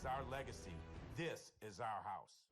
is our legacy. This is our house.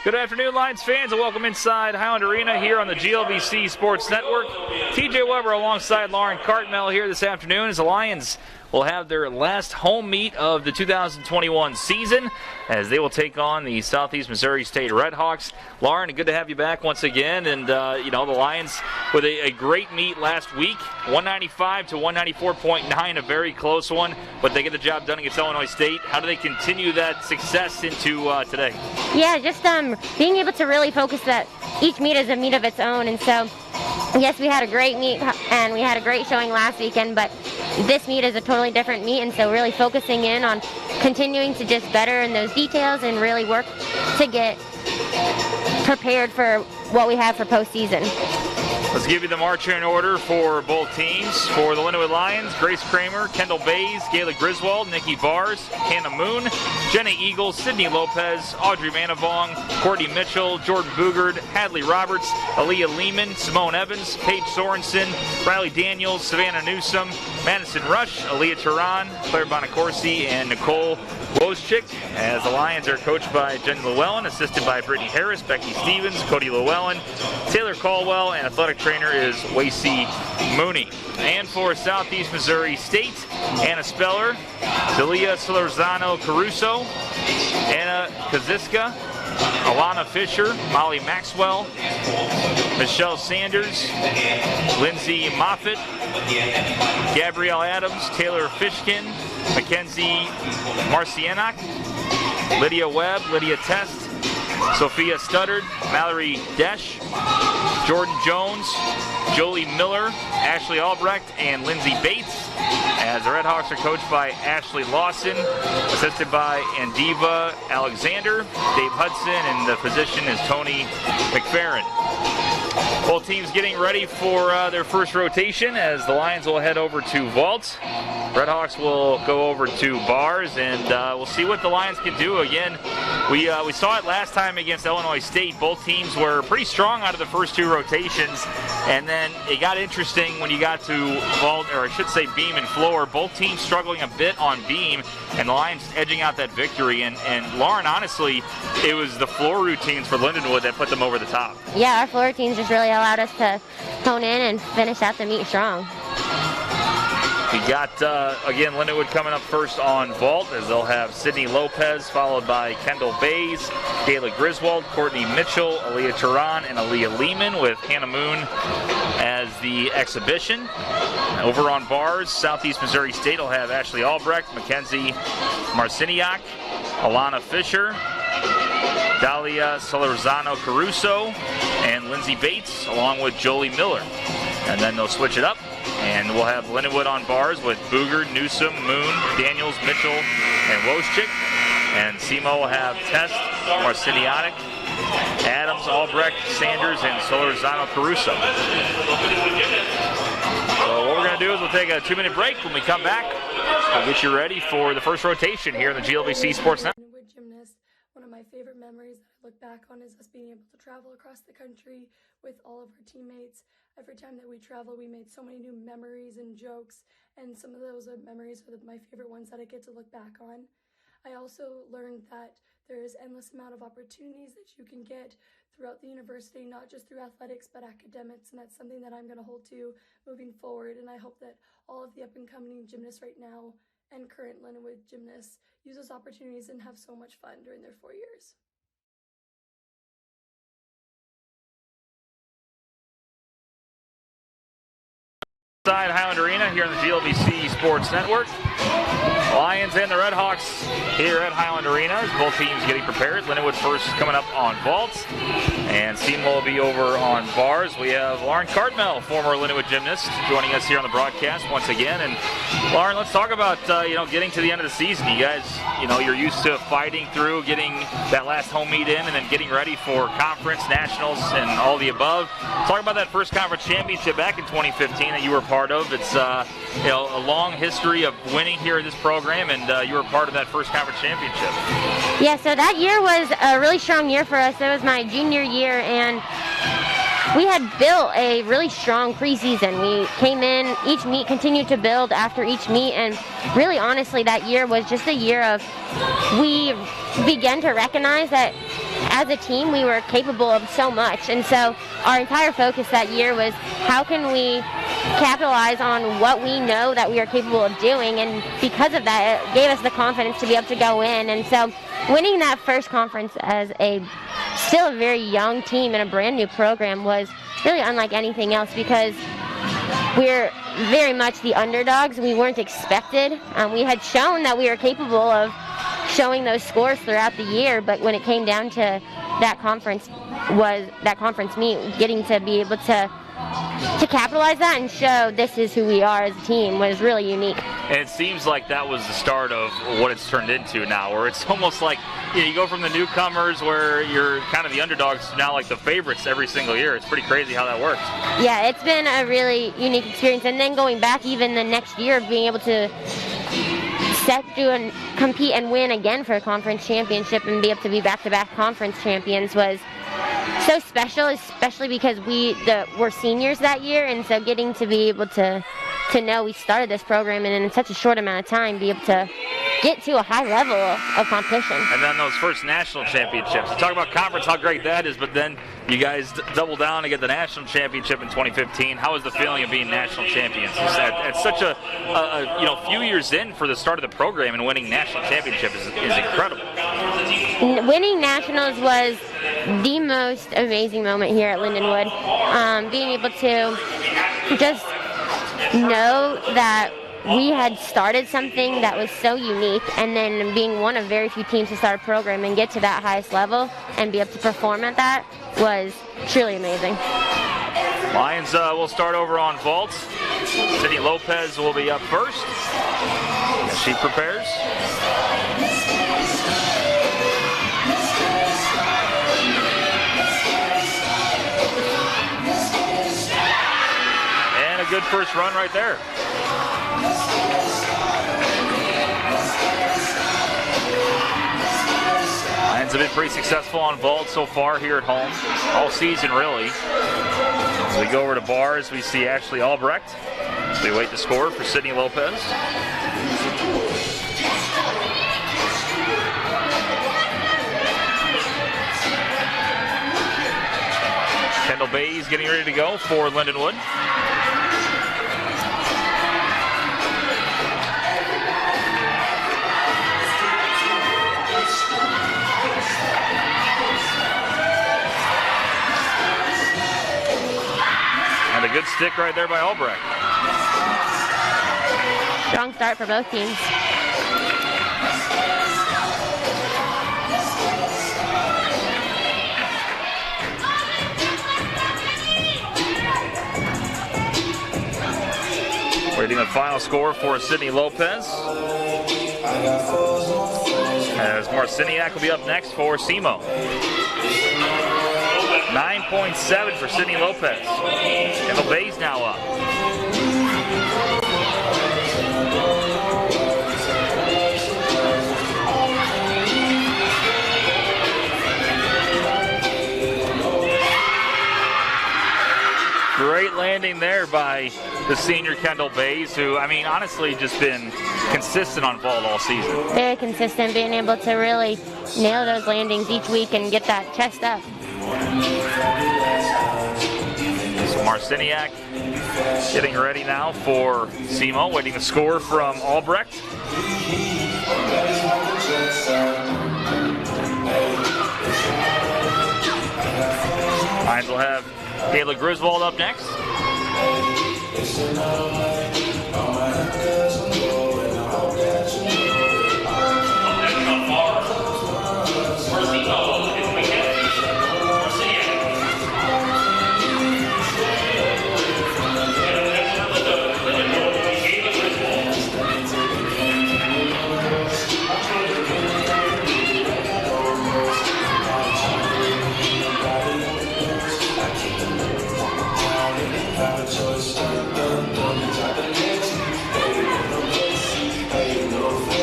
Good afternoon, Lions fans, and welcome inside Highland Arena here on the GLVC Sports Network. TJ Weber alongside Lauren Cartmel here this afternoon as the Lions will have their last home meet of the 2021 season as they will take on the Southeast Missouri State Redhawks. Lauren, good to have you back once again. And, the Lions with a great meet last week, 195 to 194.9, a very close one, but they get the job done against Illinois State. How do they continue that success into today? Yeah, just being able to really focus that each meet is a meet of its own. And so, yes, we had a great meet and we had a great showing last weekend, but this meet is a totally different meet, and so really focusing in on continuing to just better in those details and really work to get prepared for what we have for postseason. Let's give you the marching order for both teams. For the Lindenwood Lions, Grace Kramer, Kendall Bays, Gayla Griswold, Nikki Bars, Hannah Moon, Jenna Eagles, Sydney Lopez, Audrey Manavong, Courtney Mitchell, Jordan Boogard, Hadley Roberts, Aaliyah Lehman, Simone Evans, Paige Sorensen, Riley Daniels, Savannah Newsom, Madison Rush, Aaliyah Turan, Claire Bonacorsi, and Nicole Wojcik, as the Lions are coached by Jenny Llewellyn, assisted by Brittany Harris, Becky Stevens, Cody Llewellyn, Taylor Caldwell, and athletic trainer is Wacy Mooney. And for Southeast Missouri State, Anna Speller, Delia Solorzano Caruso, Anna Kaziska, Alana Fisher, Molly Maxwell, Michelle Sanders, Lindsay Moffitt, Gabrielle Adams, Taylor Fishkin, Mackenzie Marcianak, Lydia Webb, Lydia Test, Sophia Studdard, Mallory Desch, Jordan Jones, Jolie Miller, Ashley Albrecht, and Lindsay Bates, as the Redhawks are coached by Ashley Lawson, assisted by Andiva Alexander, Dave Hudson, and the physician is Tony McFerrin. Both teams getting ready for their first rotation, as the Lions will head over to vault. Redhawks will go over to bars, and we'll see what the Lions can do. Again, we saw it last time against Illinois State. Both teams were pretty strong out of the first two rotations, and then it got interesting when you got to vault, or I should say beam and floor. Both teams struggling a bit on beam, and the Lions edging out that victory. And Lauren, honestly, it was the floor routines for Lindenwood that put them over the top. Yeah, our floor routines just really allowed us to hone in and finish out the meet strong. We got, again, Lindenwood coming up first on vault, as they'll have Sydney Lopez, followed by Kendall Bays, Gayla Griswold, Courtney Mitchell, Aaliyah Turan, and Aaliyah Lehman, with Hannah Moon as the exhibition. Over on bars, Southeast Missouri State will have Ashley Albrecht, Mackenzie Marciniak, Alana Fisher, Dalia Solorzano Caruso, and Lindsay Bates, along with Jolie Miller. And then they'll switch it up, and we'll have Lindenwood on bars with Boogard, Newsom, Moon, Daniels, Mitchell, and Wojcik. And SEMO will have Test, Marciniak, Adams, Albrecht, Sanders, and Solorzano Caruso. So what we're going to do is we'll take a 2-minute break. When we come back, we'll get you ready for the first rotation here in the GLVC Sports Network. Gymnast, one of my favorite memories that I look back on is us being able to travel across the country with all of our teammates. Every time that we travel, we made so many new memories and jokes, and some of those memories are my favorite ones that I get to look back on. I also learned that there is endless amount of opportunities that you can get throughout the university, not just through athletics, but academics, and that's something that I'm going to hold to moving forward, and I hope that all of the up-and-coming gymnasts right now and current Lindenwood gymnasts use those opportunities and have so much fun during their 4 years. Inside Highland Arena here in the GLVC Sports Network. Lions and the Redhawks here at Highland Arena, as both teams getting prepared. Lindenwood first coming up on vaults, and SEMO will be over on bars. We have Lauren Cartmell, former Lindenwood gymnast, joining us here on the broadcast once again. And Lauren, let's talk about getting to the end of the season. You guys, you're used to fighting through, getting that last home meet in, and then getting ready for conference, nationals, and all the above. Talk about that first conference championship back in 2015 that you were part of. It's a long history of winning here at this program, and you were part of that first conference championship. Yeah, so that year was a really strong year for us. It was my junior year, and we had built a really strong preseason. We came in, each meet continued to build after each meet, and really honestly that year was just a year of, we began to recognize that as a team we were capable of so much, and so our entire focus that year was how can we capitalize on what we know that we are capable of doing, and because of that it gave us the confidence to be able to go in. And so winning that first conference as still a very young team and a brand new program was really unlike anything else, because we're very much the underdogs. We weren't expected. We had shown that we were capable of showing those scores throughout the year, but when it came down to that conference meet, getting to be able to to capitalize that and show this is who we are as a team was really unique. And it seems like that was the start of what it's turned into now, where it's almost like you go from the newcomers where you're kind of the underdogs to now like the favorites every single year. It's pretty crazy how that works. Yeah, it's been a really unique experience. And then going back even the next year, being able to compete and win again for a conference championship and be able to be back-to-back conference champions was so special, especially because we're seniors that year, and so getting to be able to know we started this program and in such a short amount of time be able to get to a high level of competition. And then those first national championships. Talk about conference, how great that is, but then you guys double down to get the national championship in 2015. How was the feeling of being national champions? At such a few years in for the start of the program, and winning national championship is incredible. Winning nationals was the most amazing moment here at Lindenwood. Being able to just know that we had started something that was so unique, and then being one of very few teams to start a program and get to that highest level and be able to perform at that was truly amazing. Lions will start over on vaults. Sydney Lopez will be up first as she prepares. And a good first run right there. Lions have been pretty successful on vault so far here at home, all season really. As we go over to bars, we see Ashley Albrecht. So we wait the score for Sydney Lopez. Kendall Bays getting ready to go for Lindenwood. And a good stick right there by Albrecht. Strong start for both teams. Waiting the final score for Sydney Lopez. As Marciniak will be up next for SEMO. 9.7 for Sydney Lopez. Kendall Bays now up. Great landing there by the senior Kendall Bays, who, I mean, honestly just been consistent on vault all season. Very consistent, being able to really nail those landings each week and get that chest up. So Marciniak getting ready now for SEMO, waiting a score from Albrecht. Lions will have Kayla Griswold up next.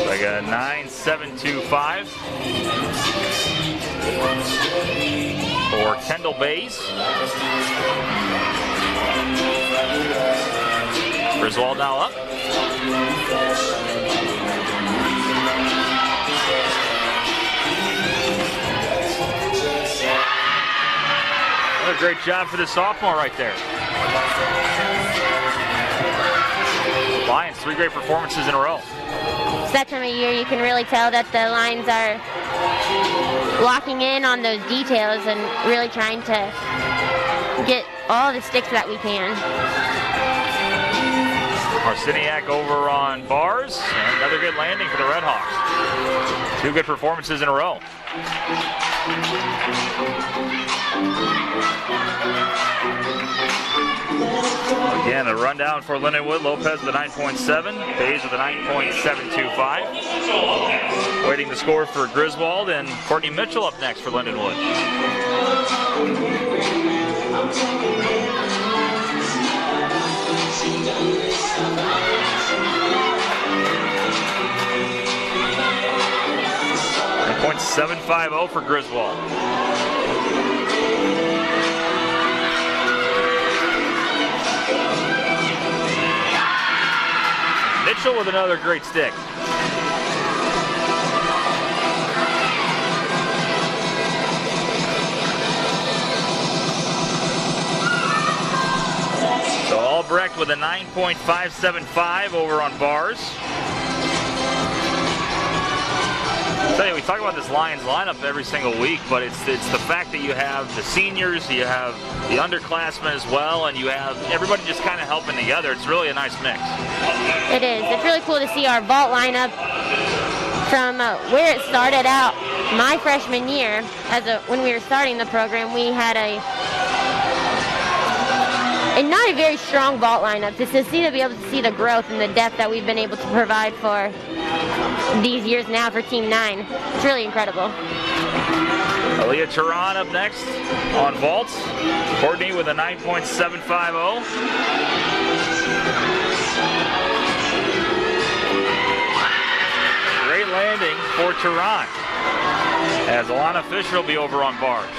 Like a 9.725 for Kendall Bays. Griswold now up. What a great job for the sophomore right there. Lions, 3 great performances in a row. It's that time of year you can really tell that the Lions are locking in on those details and really trying to get all the sticks that we can. Marciniak over on bars, and another good landing for the Red Hawks. 2 good performances in a row. And the rundown for Lindenwood, Lopez with a 9.7, Bays with a 9.725. Waiting to score for Griswold, and Courtney Mitchell up next for Lindenwood. .750 for Griswold. Mitchell with another great stick. So Albrecht with a 9.575 over on bars. Tell you, we talk about this Lions lineup every single week, but it's the fact that you have the seniors, you have the underclassmen as well, and you have everybody just kind of helping together. It's really a nice mix. It is. It's really cool to see our vault lineup from where it started out. My freshman year, when we were starting the program, we had a not a very strong vault lineup. Just to be able to see the growth and the depth that we've been able to provide for these years now for Team 9. It's really incredible. Aaliyah Turan up next on vaults. Courtney with a 9.750. Great landing for Turan, as Alana Fisher will be over on bars.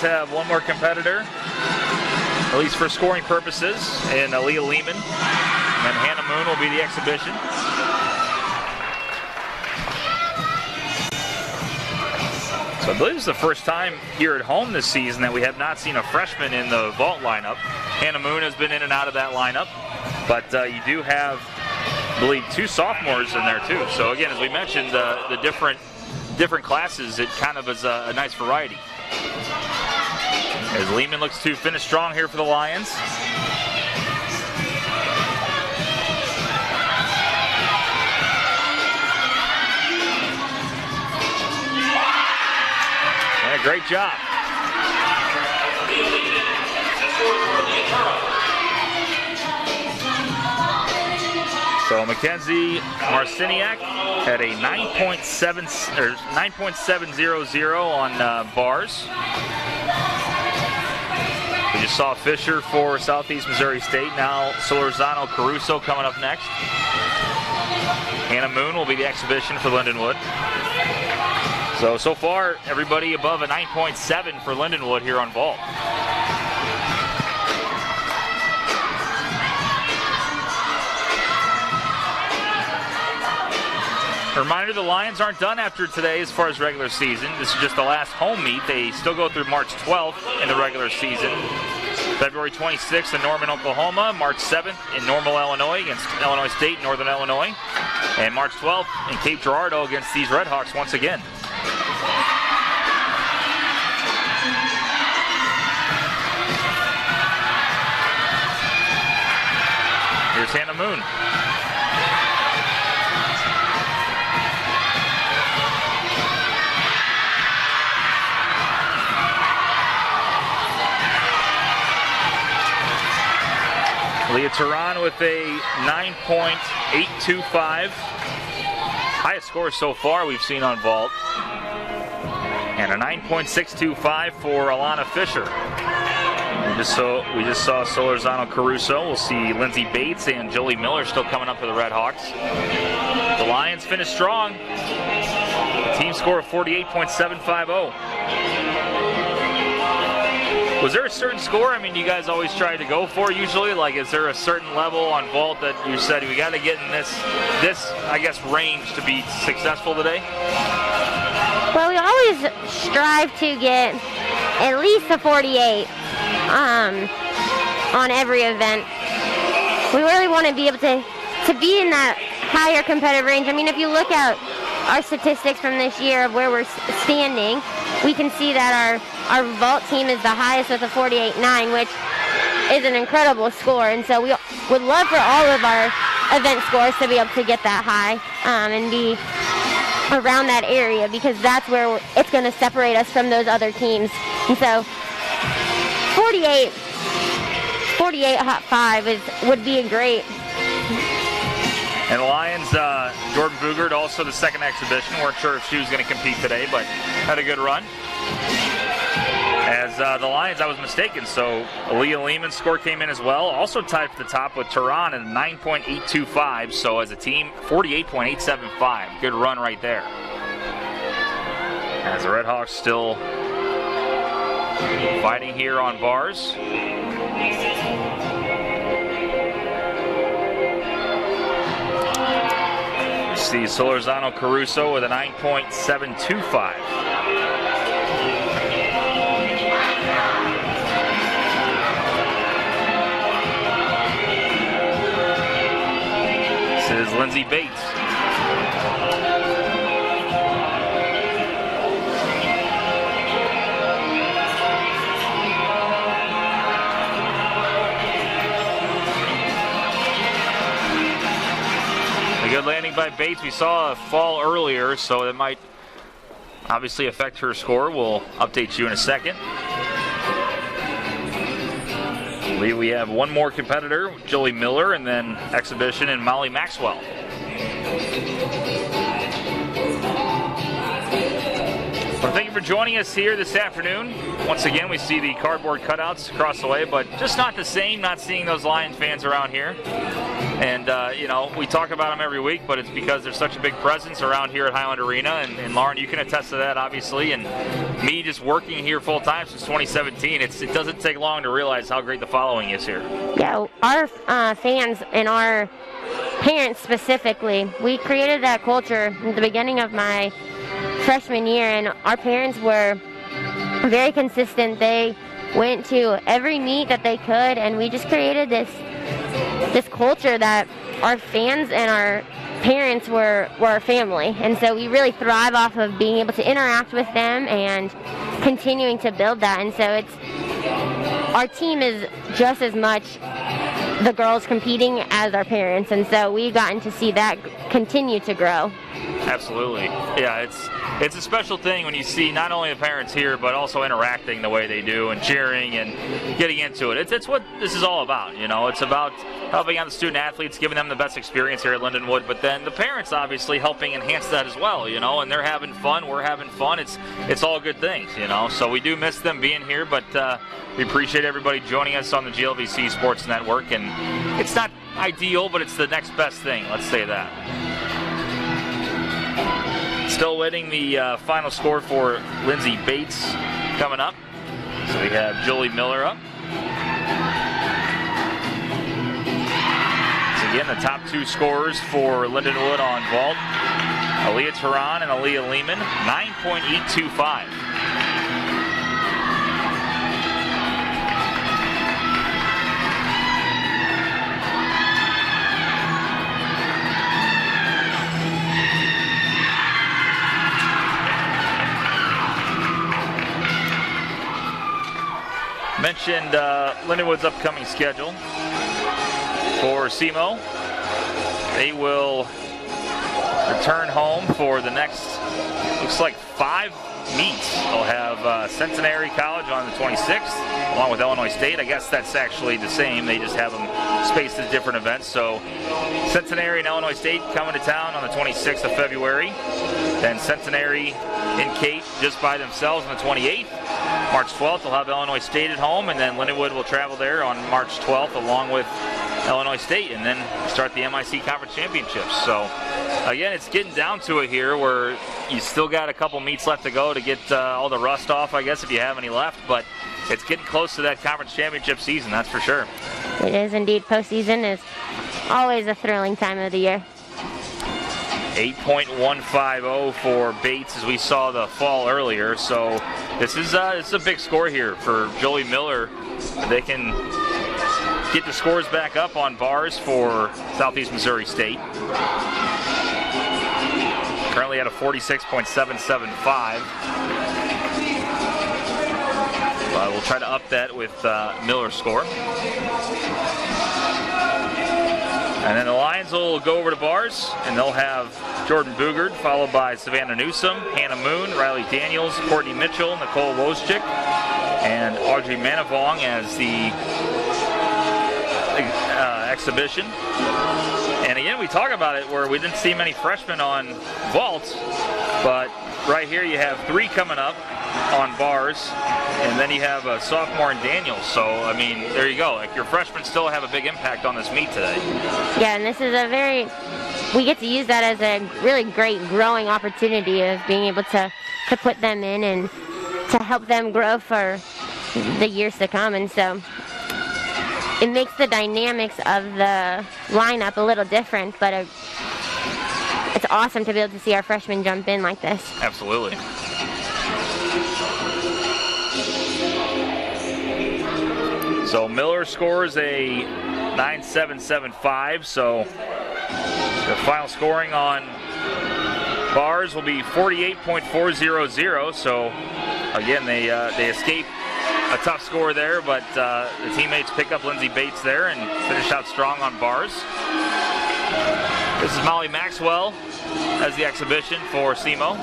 Have one more competitor, at least for scoring purposes, in Aaliyah Lehman. And then Hannah Moon will be the exhibition. So I believe it's the first time here at home this season that we have not seen a freshman in the vault lineup. Hannah Moon has been in and out of that lineup, but you do have, I believe, 2 sophomores in there too. So again, as we mentioned, the different classes, it kind of is a nice variety. As Lehman looks to finish strong here for the Lions. Yeah, great job. So Mackenzie Marciniak had a 9.700 on bars. We just saw Fisher for Southeast Missouri State. Now Solorzano Caruso coming up next. Hannah Moon will be the exhibition for Lindenwood. So far, everybody above a 9.7 for Lindenwood here on vault. Reminder, the Lions aren't done after today as far as regular season. This is just the last home meet. They still go through March 12th in the regular season. February 26th in Norman, Oklahoma. March 7th in Normal, Illinois against Illinois State, Northern Illinois. And March 12th in Cape Girardeau against these Redhawks once again. Here's Hannah Moon. Leah Turan with a 9.825. Highest score so far we've seen on vault. And a 9.625 for Alana Fisher. We just saw Solorzano Caruso. We'll see Lindsay Bates and Jolie Miller still coming up for the Redhawks. The Lions finish strong. Team score of 48.750. Was there a certain score? I mean, you guys always try to go for usually. Like, is there a certain level on vault that you said we got to get in this I guess range to be successful today? Well, we always strive to get at least a 48 on every event. We really want to be able to be in that higher competitive range. I mean, if you look at our statistics from this year of where we're standing, we can see that our vault team is the highest with a 48.9, which is an incredible score. And so we would love for all of our event scores to be able to get that high and be around that area, because that's where it's going to separate us from those other teams. And so 48 hot 5 would be a great. And the Lions, Jordan Bugert, also the second exhibition. Weren't sure if she was going to compete today, but had a good run. As the Lions, I was mistaken, so Aaliyah Lehman's score came in as well. Also tied for the top with Tehran at 9.825, so as a team, 48.875. Good run right there. As the Redhawks still fighting here on bars. You see Solorzano Caruso with a 9.725. This is Lindsay Bates. A good landing by Bates. We saw a fall earlier, so it might obviously affect her score. We'll update you in a second. I believe we have one more competitor, Jolie Miller, and then exhibition and Molly Maxwell. Well, thank you for joining us here this afternoon. Once again, we see the cardboard cutouts across the way, but just not the same, not seeing those Lion fans around here. And, you know, we talk about them every week, but it's because there's such a big presence around here at Highland Arena. And Lauren, you can attest to that, obviously. And me just working here full-time since 2017, it doesn't take long to realize how great the following is here. Yeah, our fans and our parents specifically, we created that culture at the beginning of my freshman year, and our parents were very consistent. They went to every meet that they could, and we just created this culture that our fans and our parents were our family. And so we really thrive off of being able to interact with them and continuing to build that. And so our team is just as much the girls competing as our parents, and so we've gotten to see that continue to grow. Absolutely. Yeah, it's a special thing when you see not only the parents here, but also interacting the way they do and cheering and getting into it. It's what this is all about, you know. It's about helping out the student athletes, giving them the best experience here at Lindenwood, but then the parents obviously helping enhance that as well, you know, and they're having fun, we're having fun. It's all good things, you know. So we do miss them being here, but we appreciate everybody joining us on the GLVC Sports Network, and it's not ideal, but it's the next best thing, let's say that. Still waiting the final score for Lindsay Bates coming up. So we have Jolie Miller up. So again, the top two scorers for Lindenwood on vault, Aaliyah Tehran and Aaliyah Lehman, 9.825. Mentioned Lindenwood's upcoming schedule for SEMO. They will return home for the next, looks like 5 meets. They'll have Centenary College on the 26th, along with Illinois State. I guess that's actually the same. They just have them spaced as different events. So Centenary and Illinois State coming to town on the 26th of February. Then Centenary in Kate just by themselves on the 28th. March 12th, they'll have Illinois State at home, and then Lindenwood will travel there on March 12th along with Illinois State, and then start the MIC Conference Championships. So, again, it's getting down to it here where you still got a couple meets left to go to get all the rust off, I guess, if you have any left, but it's getting close to that conference championship season, that's for sure. It is indeed. Postseason is always a thrilling time of the year. 8.150 for Bates, as we saw the fall earlier. So this is a big score here for Jolie Miller. They can get the scores back up on bars for Southeast Missouri State. Currently at a 46.775. We'll try to up that with Miller's score. And then the Lions will go over to bars, and they'll have Jordan Boogard, followed by Savannah Newsom, Hannah Moon, Riley Daniels, Courtney Mitchell, Nicole Wojcik, and Audrey Manavong as the exhibition. And again, we talk about it where we didn't see many freshmen on vault, but right here you have 3 coming up on bars, and then you have a sophomore in Daniels. So, I mean, there you go. Like, your freshmen still have a big impact on this meet today. Yeah, and this is we get to use that as a really great growing opportunity of being able to put them in and to help them grow for the years to come. And so it makes the dynamics of the lineup a little different, but it's awesome to be able to see our freshmen jump in like this. Absolutely. So Miller scores a 9.775, so the final scoring on bars will be 48.400. So again, they escape a tough score there, but the teammates pick up Lindsay Bates there and finish out strong on bars. This is Molly Maxwell as the exhibition for SEMO.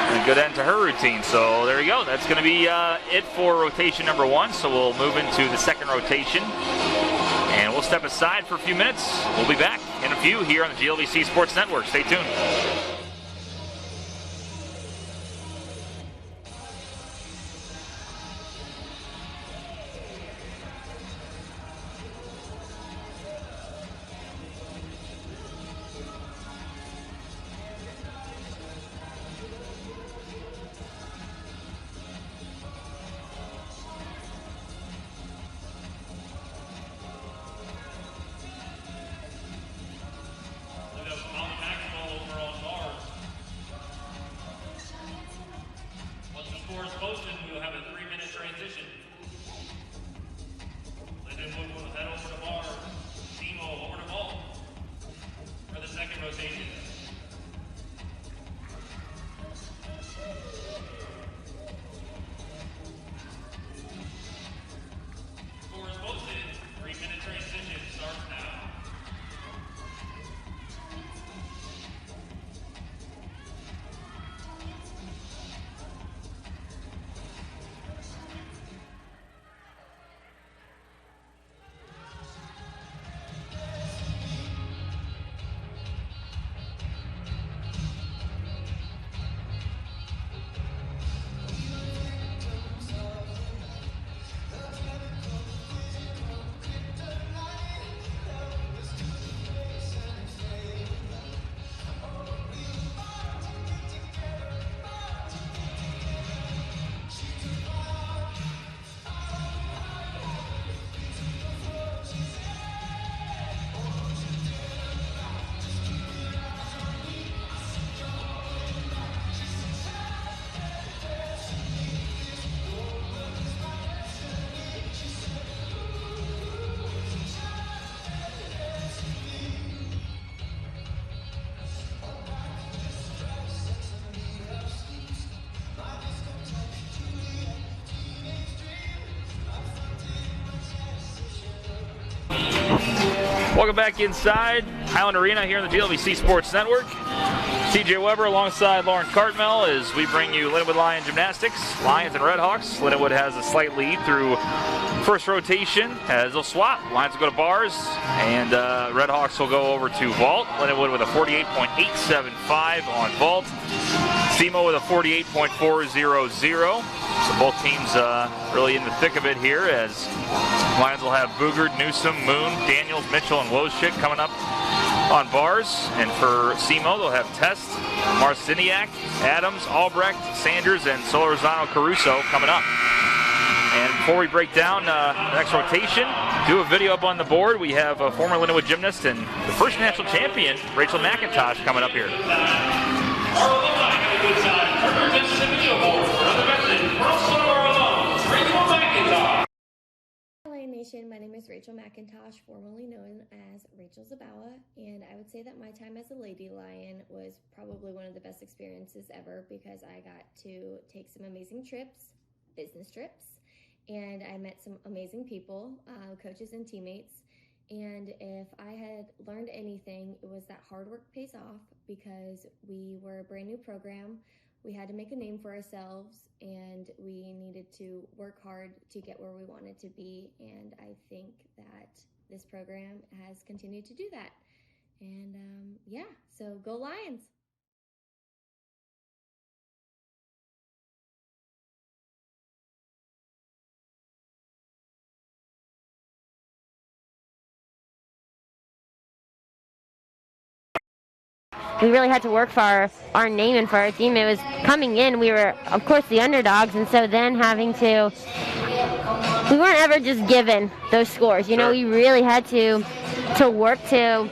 And a good end to her routine. So there you go. That's going to be it for rotation number 1. So we'll move into the second rotation. And we'll step aside for a few minutes. We'll be back in a few here on the GLVC Sports Network. Stay tuned. We'll have a 3-minute transition. Lindenwood will head over to bar. SEMO over to vault for the second rotation. Score is posted. 3-minute transition starts now. Welcome back inside Highland Arena here on the GLVC Sports Network. TJ Weber alongside Lauren Cartmel as we bring you Lindenwood Lion Gymnastics, Lions and Redhawks. Lindenwood has a slight lead through first rotation as they'll swap. Lions will go to bars and Redhawks will go over to vault. Lindenwood with a 48.875 on vault. SEMO with a 48.400. So both teams really in the thick of it here as Lions will have Boogard, Newsom, Moon, Daniels, Mitchell, and Wojcik coming up on bars. And for SEMO, they'll have Test, Marciniak, Adams, Albrecht, Sanders, and Solorzano Caruso coming up. And before we break down the next rotation, do a video up on the board. We have a former Lindenwood gymnast and the first national champion, Rachel McIntosh, coming up here. Our alumni have a good time. Turn your attention to the video board for another message from one of our alums, Rachel McIntosh. Lion Nation, my name is Rachel McIntosh, formerly known as Rachel Zabawa, and I would say that my time as a Lady Lion was probably one of the best experiences ever because I got to take some amazing trips, business trips, and I met some amazing people, coaches and teammates, And if I had learned anything, it was that hard work pays off, because we were a brand new program. We had to make a name for ourselves, and we needed to work hard to get where we wanted to be. And I think that this program has continued to do that. And yeah, so go Lions! We really had to work for our name and for our team. It was coming in, we were, of course, the underdogs, and so then we weren't ever just given those scores. You know, we really had to work to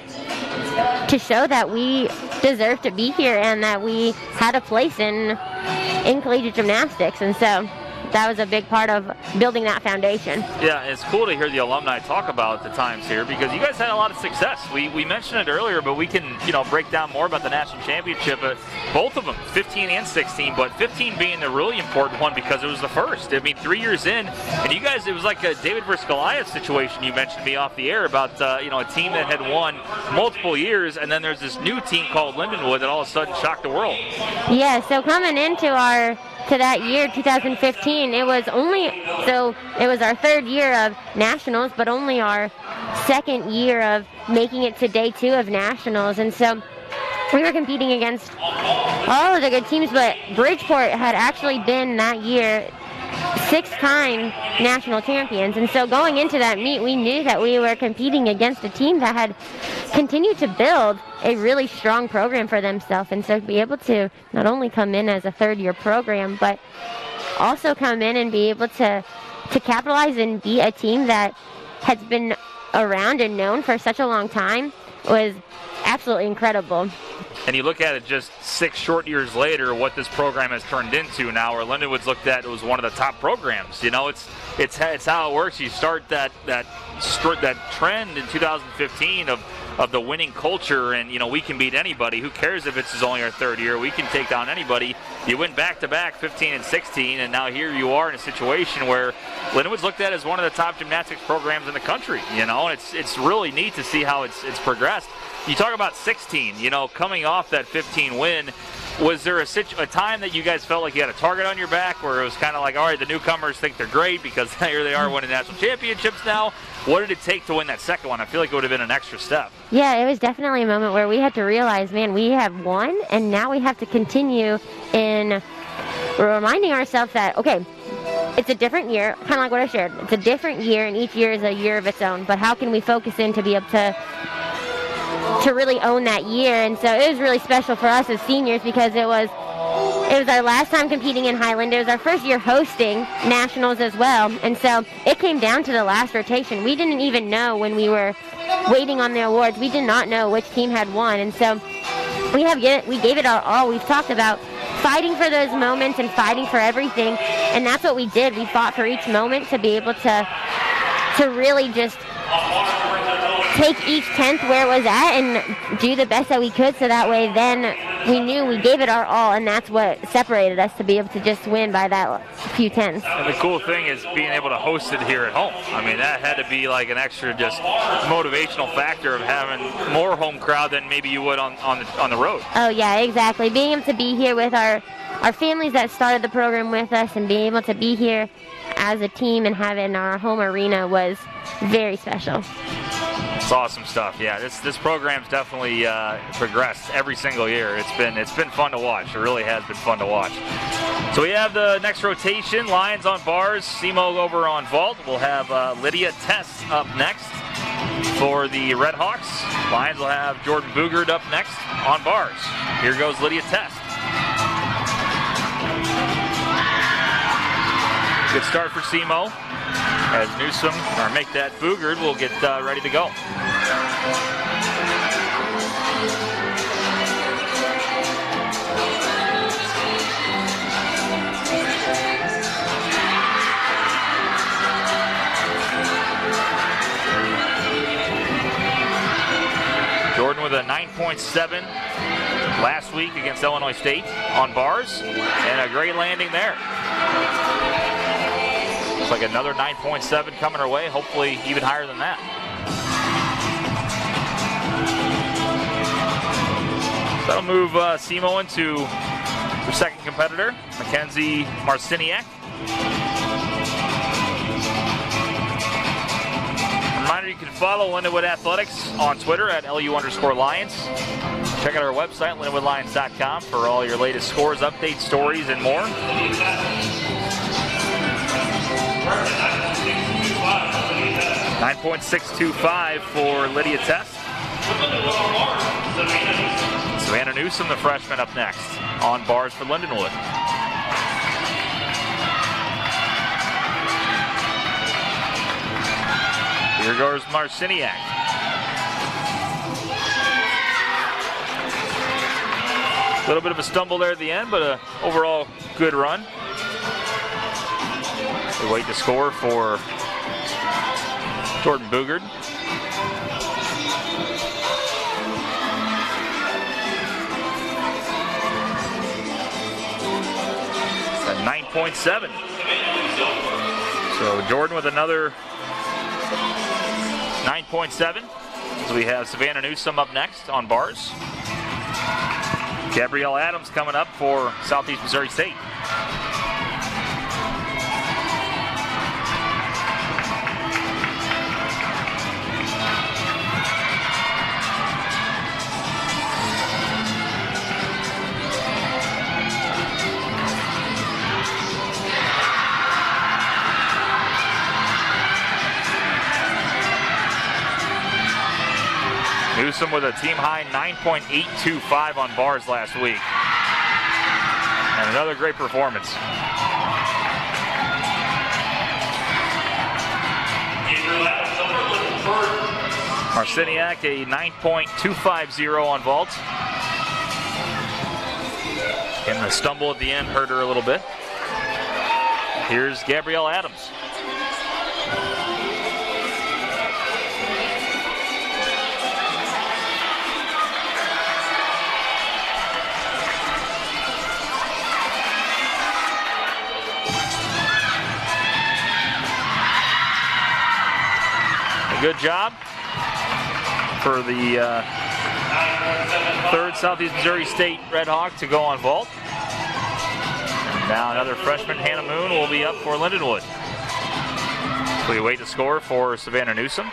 show that we deserved to be here and that we had a place in collegiate gymnastics, and so that was a big part of building that foundation. Yeah, it's cool to hear the alumni talk about the times here, because you guys had a lot of success. We mentioned it earlier, but we can, break down more about the national championship. Both of them, 15 and 16, but 15 being the really important one because it was the first. I mean, 3 years in, and you guys, it was like a David versus Goliath situation. You mentioned to me off the air about, a team that had won multiple years, and then there's this new team called Lindenwood that all of a sudden shocked the world. Yeah, so coming into that year, 2015, it was our third year of nationals, but only our second year of making it to day 2 of nationals. And so we were competing against all of the good teams, but Bridgeport had actually been that year 6-time national champions. And so going into that meet, we knew that we were competing against a team that had continued to build a really strong program for themselves. And so to be able to not only come in as a third-year program, but also come in and be able to capitalize and be a team that has been around and known for such a long time was absolutely incredible. And you look at it just 6 short years later, what this program has turned into now, where Lindenwood's looked at, it was one of the top programs. It's how it works. You start that trend in 2015 of the winning culture, and we can beat anybody. Who cares if it's only our third year? We can take down anybody. You win back-to-back 15 and 16, and now here you are in a situation where Lindenwood's looked at as one of the top gymnastics programs in the country. And it's really neat to see how it's progressed. You talk about 16, coming off that 15 win. Was there a time that you guys felt like you had a target on your back, where it was kind of like, all right, the newcomers think they're great because here they are winning national championships now? What did it take to win that second one? I feel like it would have been an extra step. Yeah, it was definitely a moment where we had to realize, man, we have won, and now we have to continue in reminding ourselves that, okay, it's a different year, kind of like what I shared. It's a different year, and each year is a year of its own. But how can we focus in to be able to really own that year? And so it was really special for us as seniors, because it was our last time competing in Highland. It was our first year hosting nationals as well. And so it came down to the last rotation. We didn't even know when we were waiting on the awards. We did not know which team had won. And so we gave it our all. We've talked about fighting for those moments and fighting for everything. And that's what we did. We fought for each moment to be able to really just take each 10th where it was at and do the best that we could, so that way then we knew we gave it our all, and that's what separated us to be able to just win by that few tenths. And the cool thing is being able to host it here at home. I mean, that had to be like an extra just motivational factor of having more home crowd than maybe you would on the road. Oh yeah, exactly. Being able to be here with our families that started the program with us, and being able to be here as a team and having our home arena was very special. It's awesome stuff. Yeah, this program's definitely progressed every single year. It's been fun to watch. It really has been fun to watch. So we have the next rotation: Lions on bars, SEMO over on vault. We'll have Lydia Tess up next for the Red Hawks. Lions will have Jordan Boogard up next on bars. Here goes Lydia Tess. Good start for SEMO, as Newsom, or make that Boogard, will get ready to go. Jordan with a 9.7 last week against Illinois State on bars, and a great landing there. Looks like another 9.7 coming her way, hopefully even higher than that. They'll move SEMO into their second competitor, Mackenzie Marciniak. Reminder, you can follow Lindenwood Athletics on Twitter at LU_Lions. Check out our website, lindenwoodlions.com, for all your latest scores, updates, stories, and more. 9.625 for Lydia Test. Savannah Newsom, the freshman, up next on bars for Lindenwood. Here goes Marciniak. A little bit of a stumble there at the end, but an overall good run. We wait to score for Jordan Boogard. It's at 9.7. So Jordan with another 9.7. So we have Savannah Newsom up next on bars. Gabrielle Adams coming up for Southeast Missouri State. Newsom with a team-high 9.825 on bars last week. And another great performance. Marciniak, a 9.250 on vault. And the stumble at the end hurt her a little bit. Here's Gabrielle Adams. Good job for the third Southeast Missouri State Red Hawk to go on vault. And now another freshman, Hannah Moon, will be up for Lindenwood. So we wait to score for Savannah Newsom.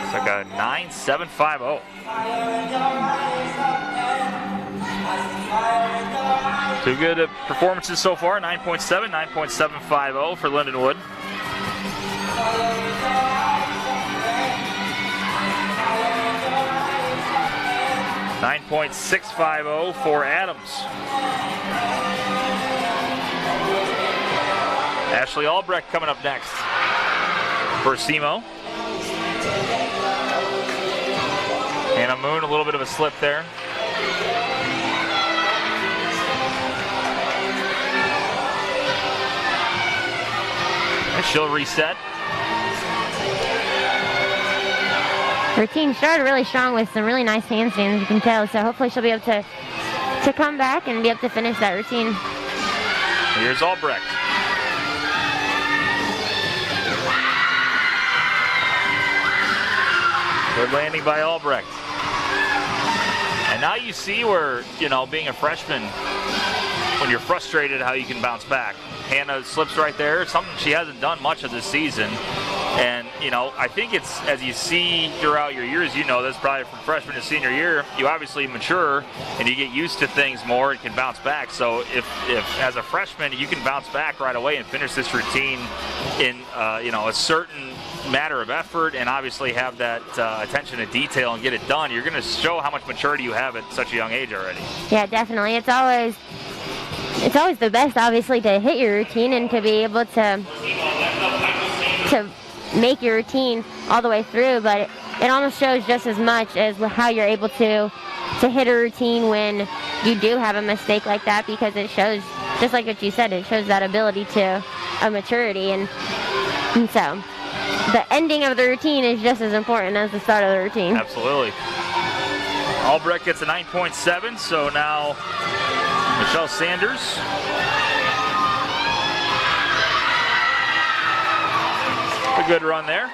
It's like a 9.750. Two good performances so far, 9.7, 9.750 for Lindenwood. 9.650 for Adams. Ashley Albrecht coming up next for SEMO. Hannah Moon, a little bit of a slip there. And she'll reset. Her team started really strong with some really nice handstands, you can tell, so hopefully she'll be able to come back and be able to finish that routine. Here's Albrecht. Good landing by Albrecht. And now you see where, you know, being a freshman, when you're frustrated, how you can bounce back. Hannah slips right there, something she hasn't done much of this season. And, you know, I think it's, as you see throughout your years, you know this, probably from freshman to senior year, you obviously mature and you get used to things more and can bounce back. So if as a freshman, you can bounce back right away and finish this routine in, you know, a certain matter of effort and obviously have that attention to detail and get it done, you're going to show how much maturity you have at such a young age already. Yeah, definitely. It's always the best, obviously, to hit your routine and to be able to make your routine all the way through, but it almost shows just as much as how you're able to hit a routine when you do have a mistake like that, because it shows, just like what you said, it shows that ability to a maturity, and so the ending of the routine is just as important as the start of the routine. Absolutely. Albrecht gets a 9.7, so now Michelle Sanders. A good run there.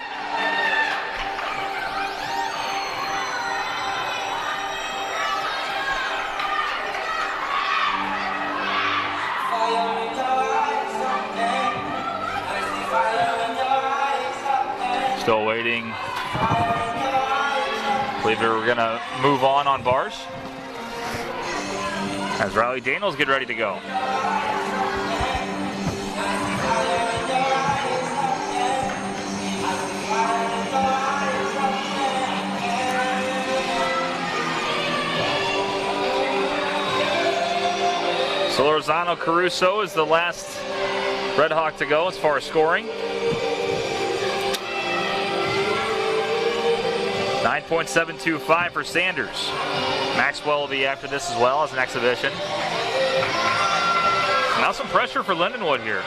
being, I believe they were going to move on bars. As Riley Daniels get ready to go. Solorzano Caruso is the last Red Hawk to go as far as scoring. 9.725 for Sanders. Maxwell will be after this as well as an exhibition. Now some pressure for Lindenwood here.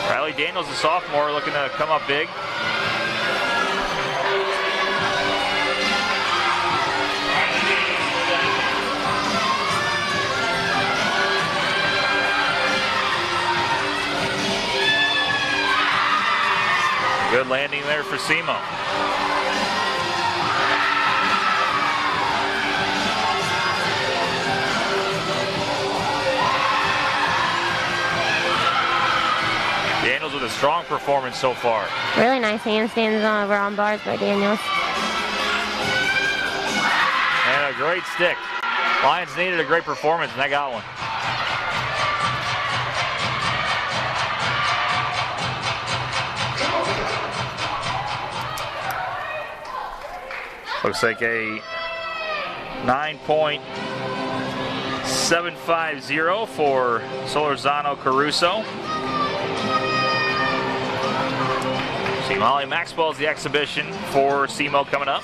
Riley Daniels, a sophomore, looking to come up big. Good landing there for SEMO. Daniels with a strong performance so far. Really nice handstands over on bars by Daniels. And a great stick. Lions needed a great performance, and they got one. Looks like a 9.750 for Solorzano Caruso. See, Molly Maxwell is the exhibition for SEMO coming up.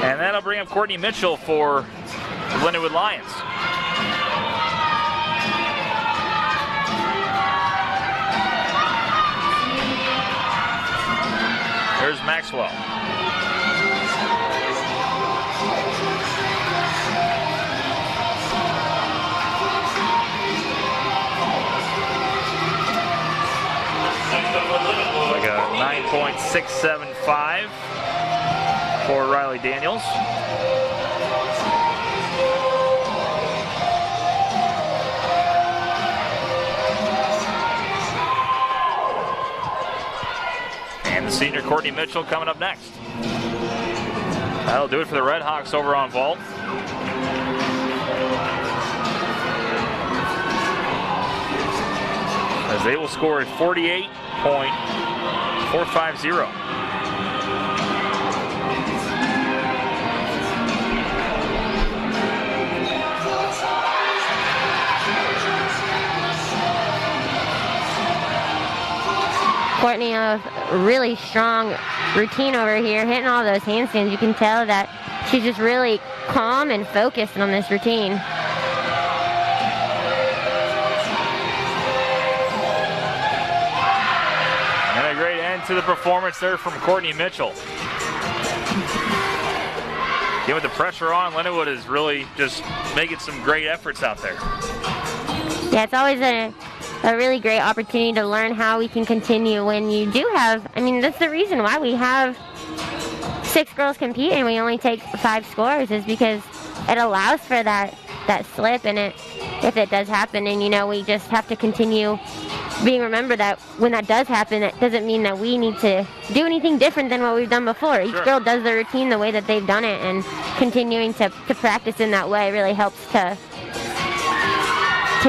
And that'll bring up Courtney Mitchell for the Lindenwood Lions. There's Maxwell. Like a 9.675 for Riley Daniels. And the senior Courtney Mitchell coming up next. That'll do it for the Red Hawks over on vault. As they will score a 48.450. Courtney, a really strong routine over here, hitting all those handstands. You can tell that she's just really calm and focused on this routine. And a great end to the performance there from Courtney Mitchell. Again, with the pressure on, Lindenwood is really just making some great efforts out there. Yeah, it's always a really great opportunity to learn how we can continue when you do have, I mean, that's the reason why we have 6 girls compete and we only take 5 scores, is because it allows for that slip, and if it does happen, and we just have to continue being remembered that when that does happen, it doesn't mean that we need to do anything different than what we've done before. Each girl does their routine the way that they've done it, and continuing to practice in that way really helps to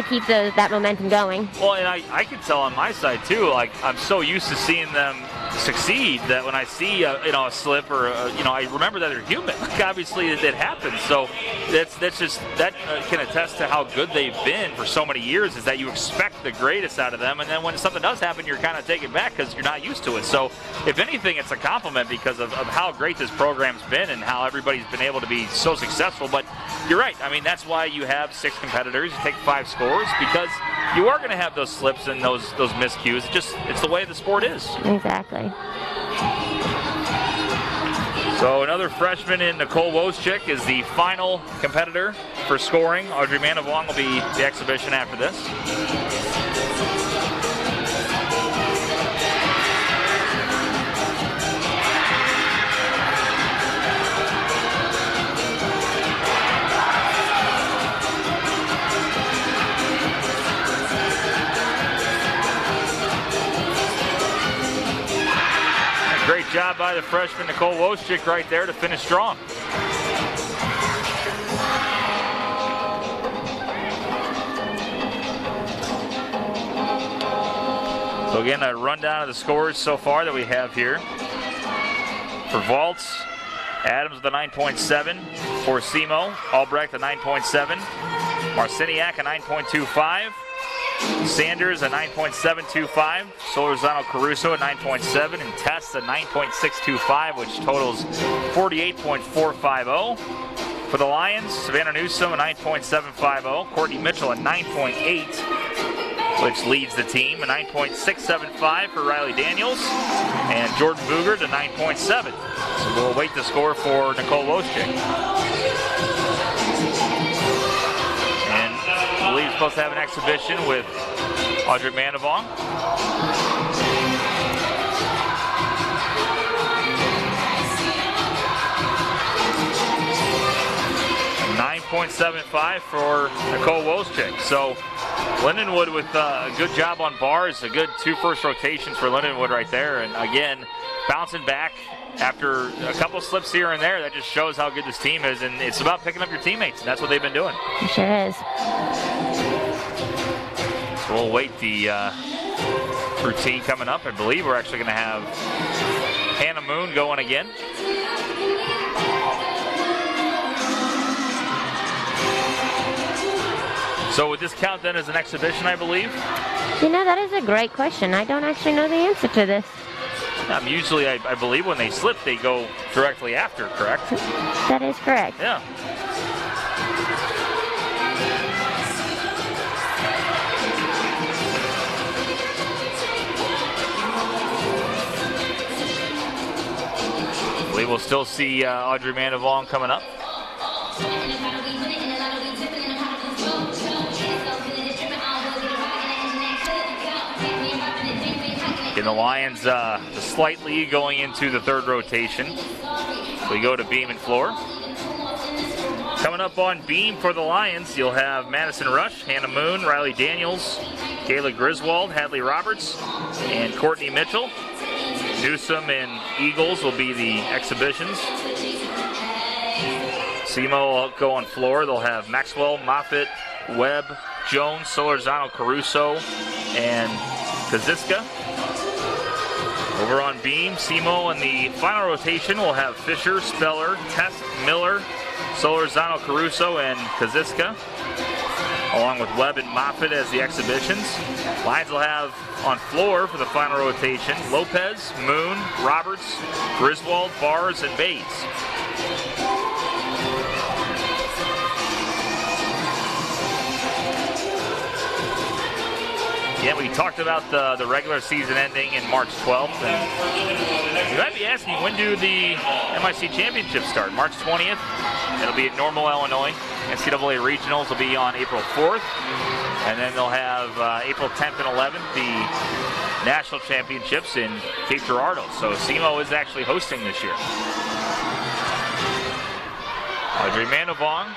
keep that momentum going. Well, and I can tell on my side too, like, I'm so used to seeing them succeed that when I see a slip or I remember that they're human. Like, obviously it happens. So that can attest to how good they've been for so many years, is that you expect the greatest out of them, and then when something does happen, you're kind of taken back because you're not used to it. So if anything, it's a compliment because of how great this program's been and how everybody's been able to be so successful. But you're right. I mean, that's why you have 6 competitors. You take 5 scores because you are going to have those slips and those miscues. It's the way the sport is. Exactly. So another freshman in Nicole Woschik is the final competitor for scoring. Audrey Manavong will be the exhibition after this. Great job by the freshman Nicole Wojcik right there to finish strong. So again, a rundown of the scores so far that we have here. For vaults, Adams with a 9.7. For SEMO, Albrecht a 9.7. Marciniak a 9.25. Sanders a 9.725. Solorzano Caruso a 9.7. And Tess a 9.625, which totals 48.450. For the Lions, Savannah Newsom a 9.750. Courtney Mitchell a 9.8. which leads the team. A 9.675 for Riley Daniels. And Jordan Bugert a 9.7. So we'll await the score for Nicole Wojcik. And I believe supposed to have an exhibition with Audrey Manavong. .75 for Nicole Wojcik. So Lindenwood with a good job on bars, a good 2 first rotations for Lindenwood right there. And again, bouncing back after a couple slips here and there, that just shows how good this team is. And it's about picking up your teammates, and that's what they've been doing. It sure is. So we'll wait the routine coming up. I believe we're actually going to have Hannah Moon going again. So would this count then as an exhibition, I believe? You know, that is a great question. I don't actually know the answer to this. Usually, I believe when they slip, they go directly after, correct? That is correct. Yeah. We will still see Audrey Manavong coming up. In the Lions, a slight lead going into the 3rd rotation. We go to beam and floor. Coming up on beam for the Lions, you'll have Madison Rush, Hannah Moon, Riley Daniels, Kayla Griswold, Hadley Roberts, and Courtney Mitchell. Newsom and Eagles will be the exhibitions. SEMO will go on floor. They'll have Maxwell, Moffitt, Webb, Jones, Solorzano, Caruso, and Kaziska. Over on beam, SEMO in the final rotation will have Fisher, Speller, Test, Miller, Solorzano, Caruso, and Kaziska, along with Webb and Moffitt as the exhibitions. Lions will have on floor for the final rotation Lopez, Moon, Roberts, Griswold, Bars, and Bates. Yeah, we talked about the regular season ending in March 12th. And you might be asking, when do the MIC championships start? March 20th. It'll be at Normal, Illinois. NCAA regionals will be on April 4th. And then they'll have April 10th and 11th, the national championships in Cape Girardeau. So SEMO is actually hosting this year. Audrey Manavong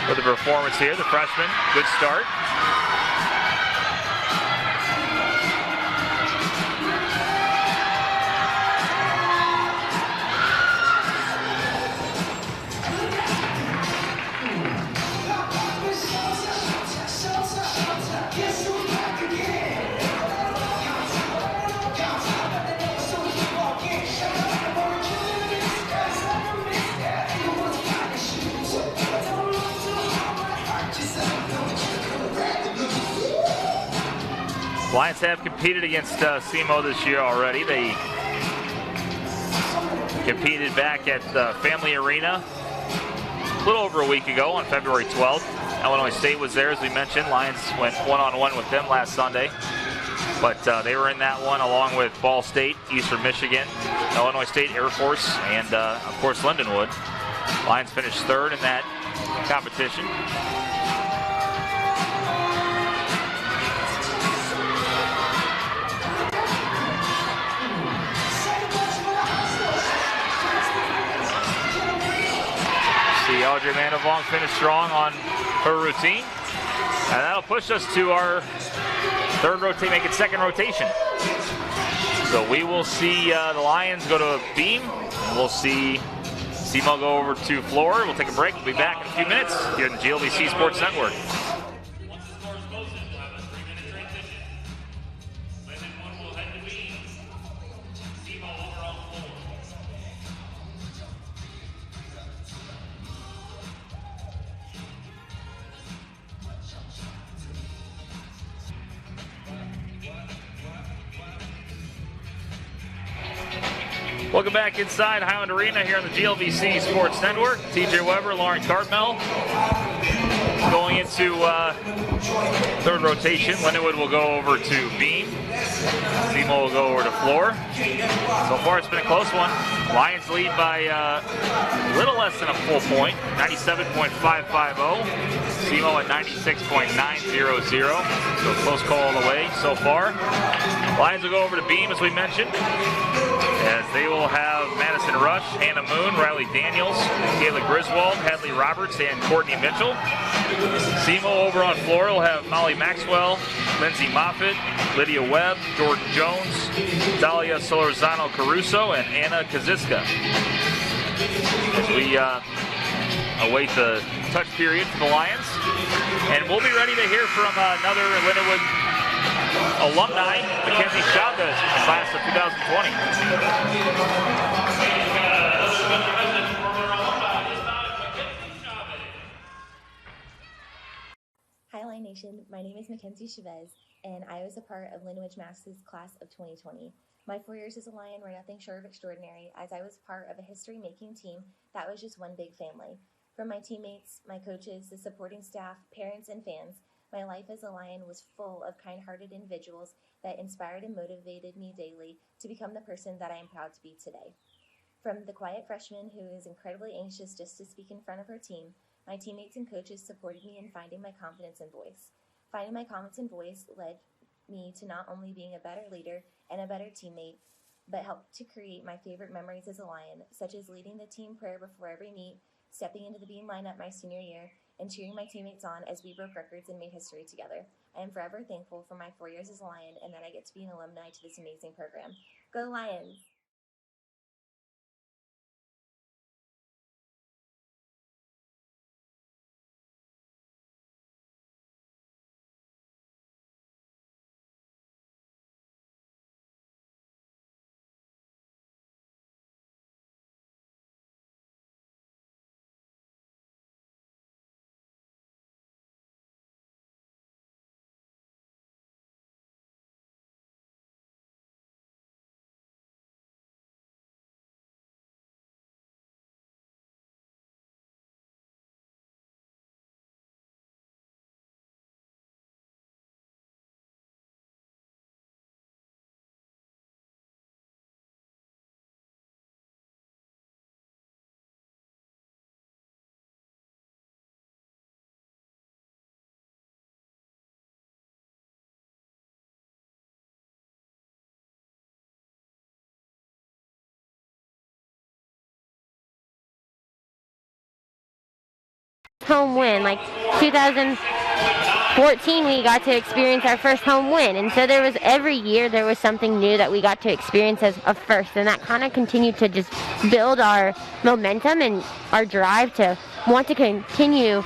for the performance here, the freshman. Good start. Lions have competed against SEMO this year already. They competed back at the Family Arena a little over a week ago on February 12th. Illinois State was there, as we mentioned. Lions went one-on-one with them last Sunday. But they were in that one along with Ball State, Eastern Michigan, Illinois State Air Force, and, of course, Lindenwood. Lions finished 3rd in that competition. Audrey Manavong finished strong on her routine. And that'll push us to our make it second rotation. So we will see the Lions go to beam. We'll see SEMO go over to floor. We'll take a break. We'll be back in a few minutes here on the GLVC Sports Network. Once the score closes, we'll have a 3-minute transition. Lindenwood will head to beam. SEMO over on floor. Welcome back inside Highland Arena here on the GLVC Sports Network. TJ Weber, Lauren Cartmel. Going into third rotation. Lindenwood will go over to beam. SEMO will go over to floor. So far it's been a close one. Lions lead by a little less than a full point, 97.550. SEMO at 96.900. So close call all the way so far. Lions will go over to beam, as we mentioned, as they will have Madison Rush, Hannah Moon, Riley Daniels, Kayla Griswold, Hadley Roberts, and Courtney Mitchell. SEMO over on floor will have Molly Maxwell, Lindsay Moffitt, Lydia Webb, Jordan Jones, Dalia Solorzano Caruso, and Anna Kaziska. As we await the touch period for the Lions. And we'll be ready to hear from another Lindenwood alumni, Mackenzie Chavez, class of 2020. Hi Lion Nation, my name is Mackenzie Chavez, and I was a part of Lindenwood Max's class of 2020. My 4 years as a Lion were nothing short of extraordinary, as I was part of a history-making team that was just one big family. From my teammates, my coaches, the supporting staff, parents, and fans, my life as a Lion was full of kind-hearted individuals that inspired and motivated me daily to become the person that I am proud to be today. From the quiet freshman who is incredibly anxious just to speak in front of her team, my teammates and coaches supported me in finding my confidence and voice. Finding my confidence and voice led me to not only being a better leader and a better teammate, but helped to create my favorite memories as a Lion, such as leading the team prayer before every meet, stepping into the beam lineup my senior year, and cheering my teammates on as we broke records and made history together. I am forever thankful for my 4 years as a Lion and that I get to be an alumni to this amazing program. Go Lions! Home win, like 2014 we got to experience our first home win, and so there was every year there was something new that we got to experience as a first, and that kind of continued to just build our momentum and our drive to want to continue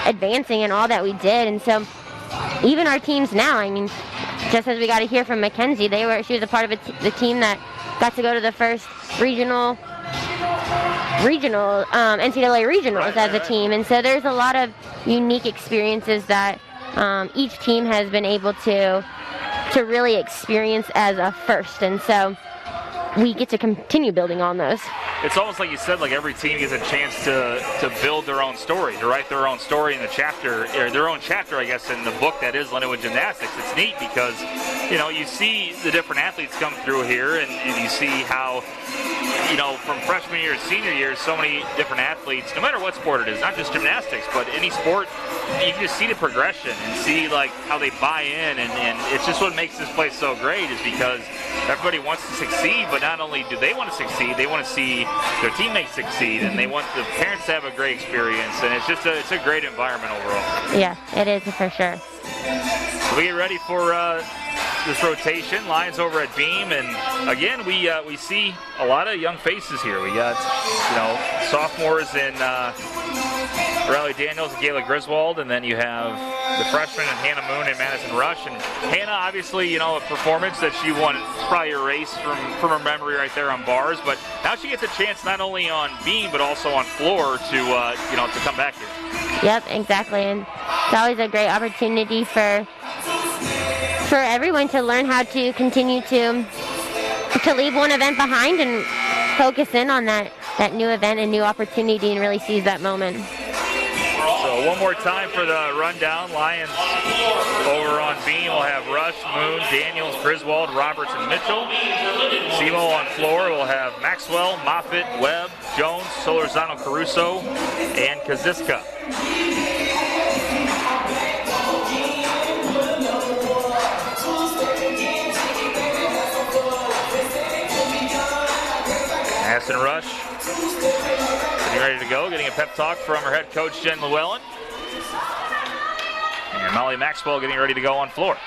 advancing in all that we did. And so even our teams now, I mean, just as we got to hear from Mackenzie, she was a part of the team that got to go to the first regional NCAA regionals as a team, and so there's a lot of unique experiences that each team has been able to really experience as a first, and so we get to continue building on those. It's almost like you said, like every team gets a chance to build their own story, to write their own story in the chapter, or their own chapter, I guess, in the book that is Lindenwood Gymnastics. It's neat because, you know, you see the different athletes come through here, and you see how, you know, from freshman year to senior year, so many different athletes, no matter what sport it is, not just gymnastics, but any sport, you can just see the progression and see, like, how they buy in, and it's just what makes this place so great is because everybody wants to succeed, but not only do they want to succeed, they want to see their teammates succeed, and they want the parents to have a great experience, and it's a great environment overall. Yeah, it is for sure. We get ready for this rotation. Lions over at Beam, and again we see a lot of young faces here. We got sophomores in Riley Daniels and Gayla Griswold, and then you have the freshmen and Hannah Moon and Madison Rush. And Hannah, obviously, a performance that she won probably erased from her memory right there on bars, but now she gets a chance not only on Beam but also on floor to come back here. Yep, exactly, and it's always a great opportunity for everyone to learn how to continue to leave one event behind and focus in on that new event and new opportunity and really seize that moment. So one more time for the rundown. Lions over on Beam will have Rush, Moon, Daniels, Griswold, Roberts, and Mitchell. SEMO on floor will have Maxwell, Moffitt, Webb, Jones, Solorzano, Caruso, and Kaziska. Madison Rush getting ready to go, getting a pep talk from her head coach, Jen Llewellyn. And Molly Maxwell getting ready to go on floor.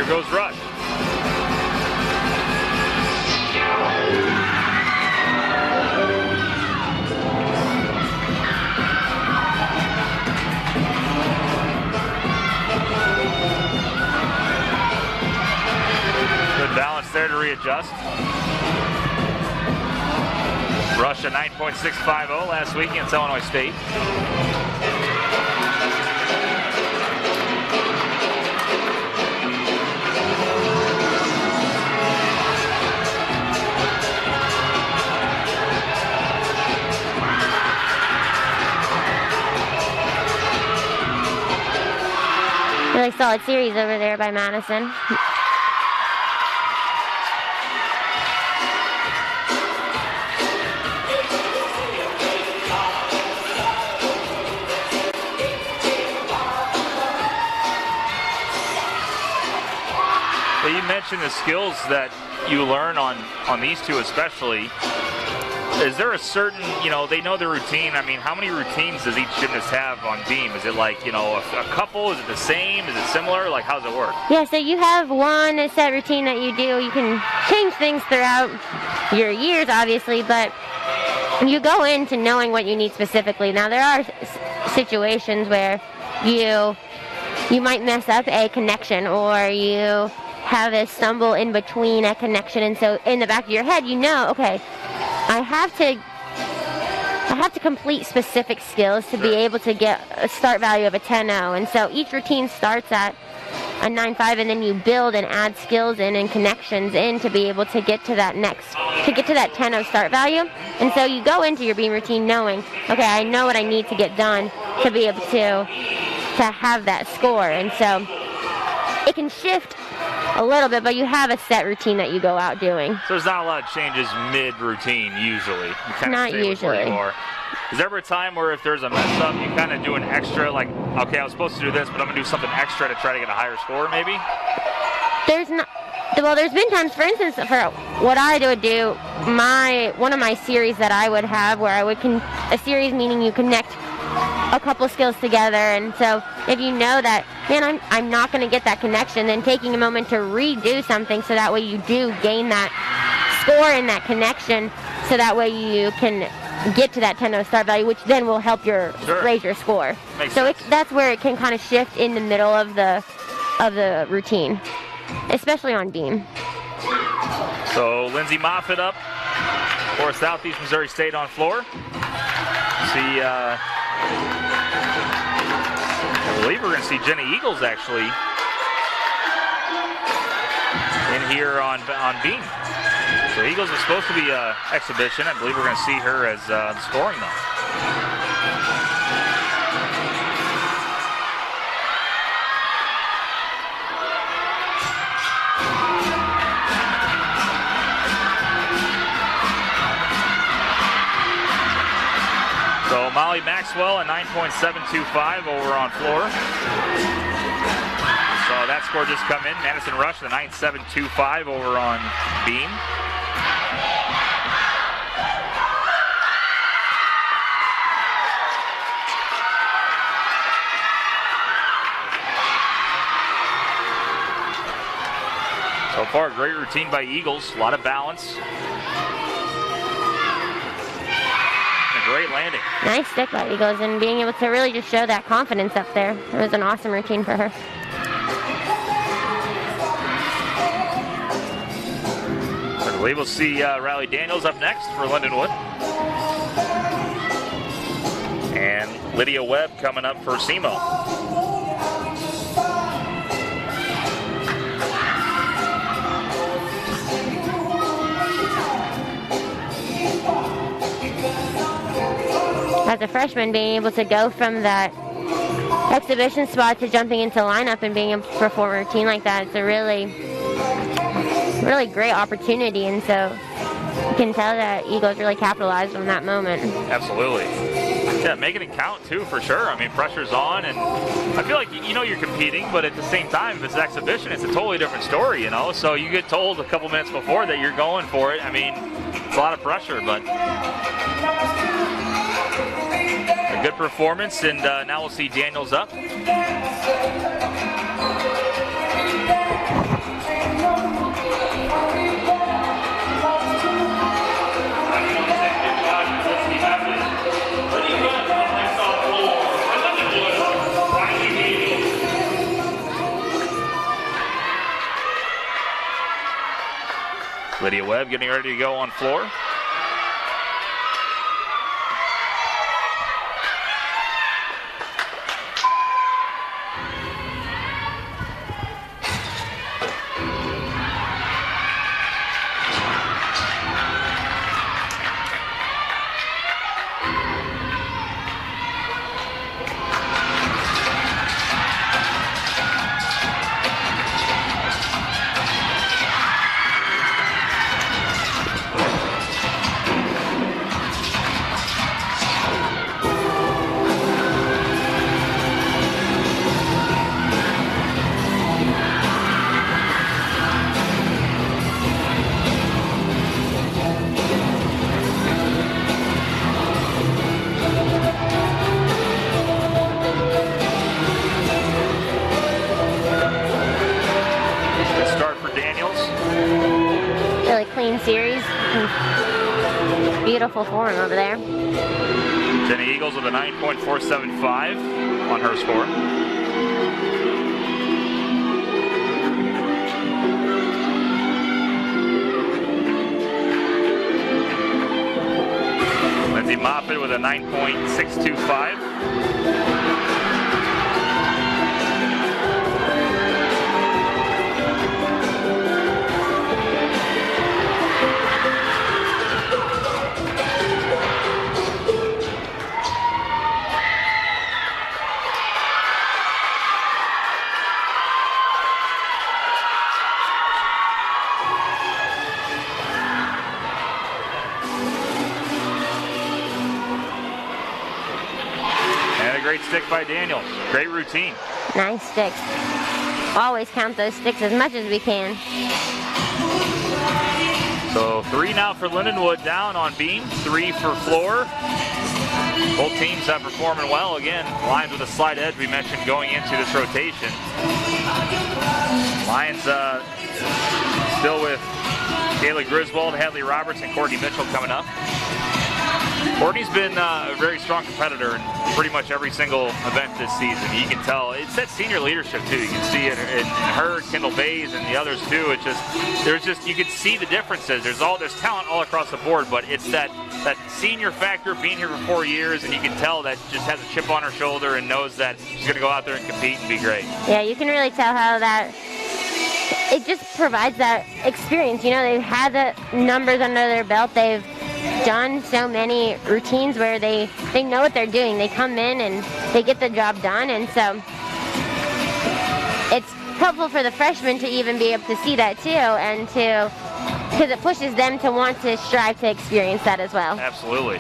Goes Rush. Good balance there to readjust. Rush a 9.650 last week against Illinois State. Really solid series over there by Madison. Well, you mentioned the skills that you learn on these two especially. Is there a certain, they know the routine. I mean, how many routines does each gymnast have on Beam? Is it like, a couple? Is it the same? Is it similar? Like, how does it work? Yeah, so you have one set routine that you do. You can change things throughout your years, obviously, but you go into knowing what you need specifically. Now, there are situations where you might mess up a connection, or you have a stumble in between a connection, and so in the back of your head, okay, I have to complete specific skills to be able to get a start value of a 10.0, and so each routine starts at a 9.5, and then you build and add skills in and connections in to be able to get to that 10.0 start value. And so you go into your Beam routine knowing, okay, I know what I need to get done to be able to have that score, and so it can shift a little bit, but you have a set routine that you go out doing. So there's not a lot of changes mid-routine usually. You kind not of stay usually. With where you are. Is there ever a time where if there's a mess up, you kind of do an extra, like, okay, I was supposed to do this, but I'm going to do something extra to try to get a higher score maybe? There's been times, for instance, for what I would do, one of my series that I would have where I would, a series meaning you connect a couple skills together, and so if you know that, man, I'm not going to get that connection, then taking a moment to redo something so that way you do gain that score in that connection, so that way you can get to that 10.0 start value, which then will help raise your score. That's where it can kind of shift in the middle of the routine, especially on Beam. So Lindsay Moffitt up for Southeast Missouri State on floor. See, I believe we're going to see Jenny Eagles actually in here on Beam. So Eagles is supposed to be an exhibition. I believe we're going to see her as scoring though. So Molly Maxwell at 9.725 over on floor. So that score just come in. Madison Rush at 9.725 over on Beam. So far, great routine by Eagles. A lot of balance. Great landing. Nice stick by Eagles and being able to really just show that confidence up there. It was an awesome routine for her. I believe we'll see Riley Daniels up next for Lindenwood. And Lydia Webb coming up for SEMO. As a freshman, being able to go from that exhibition spot to jumping into lineup and being able to perform a routine like that, it's a really great opportunity. And so you can tell that Eagles really capitalized on that moment. Absolutely. Yeah, making it count too, for sure. I mean, pressure's on, and I feel like you're competing, but at the same time, if it's an exhibition, it's a totally different story, you know. So you get told a couple minutes before that you're going for it. I mean, it's a lot of pressure, but a good performance, and now we'll see Daniels up. Lydia Webb getting ready to go on floor. Series. Beautiful form over there. Jenny Eagles with a 9.475 on her score. Lindsay Moffitt with a 9.625. Great stick by Daniels. Great routine. Nice sticks. Always count those sticks as much as we can. So 3 now for Lindenwood down on beam, 3 for floor. Both teams have performing well. Again, Lions with a slight edge we mentioned going into this rotation. Lions still with Kayla Griswold, Hadley Roberts, and Courtney Mitchell coming up. Courtney's been a very strong competitor in pretty much every single event this season. You can tell it's that senior leadership too. You can see it in her, Kendall Bays, and the others too. You can see the differences. There's talent all across the board, but it's that senior factor, being here for 4 years, and you can tell that just has a chip on her shoulder and knows that she's going to go out there and compete and be great. Yeah, you can really tell how that it just provides that experience. They've had the numbers under their belt. They've done so many routines where they know what they're doing. They come in and they get the job done, and so it's helpful for the freshmen to even be able to see that too, and because it pushes them to want to strive to experience that as well. Absolutely.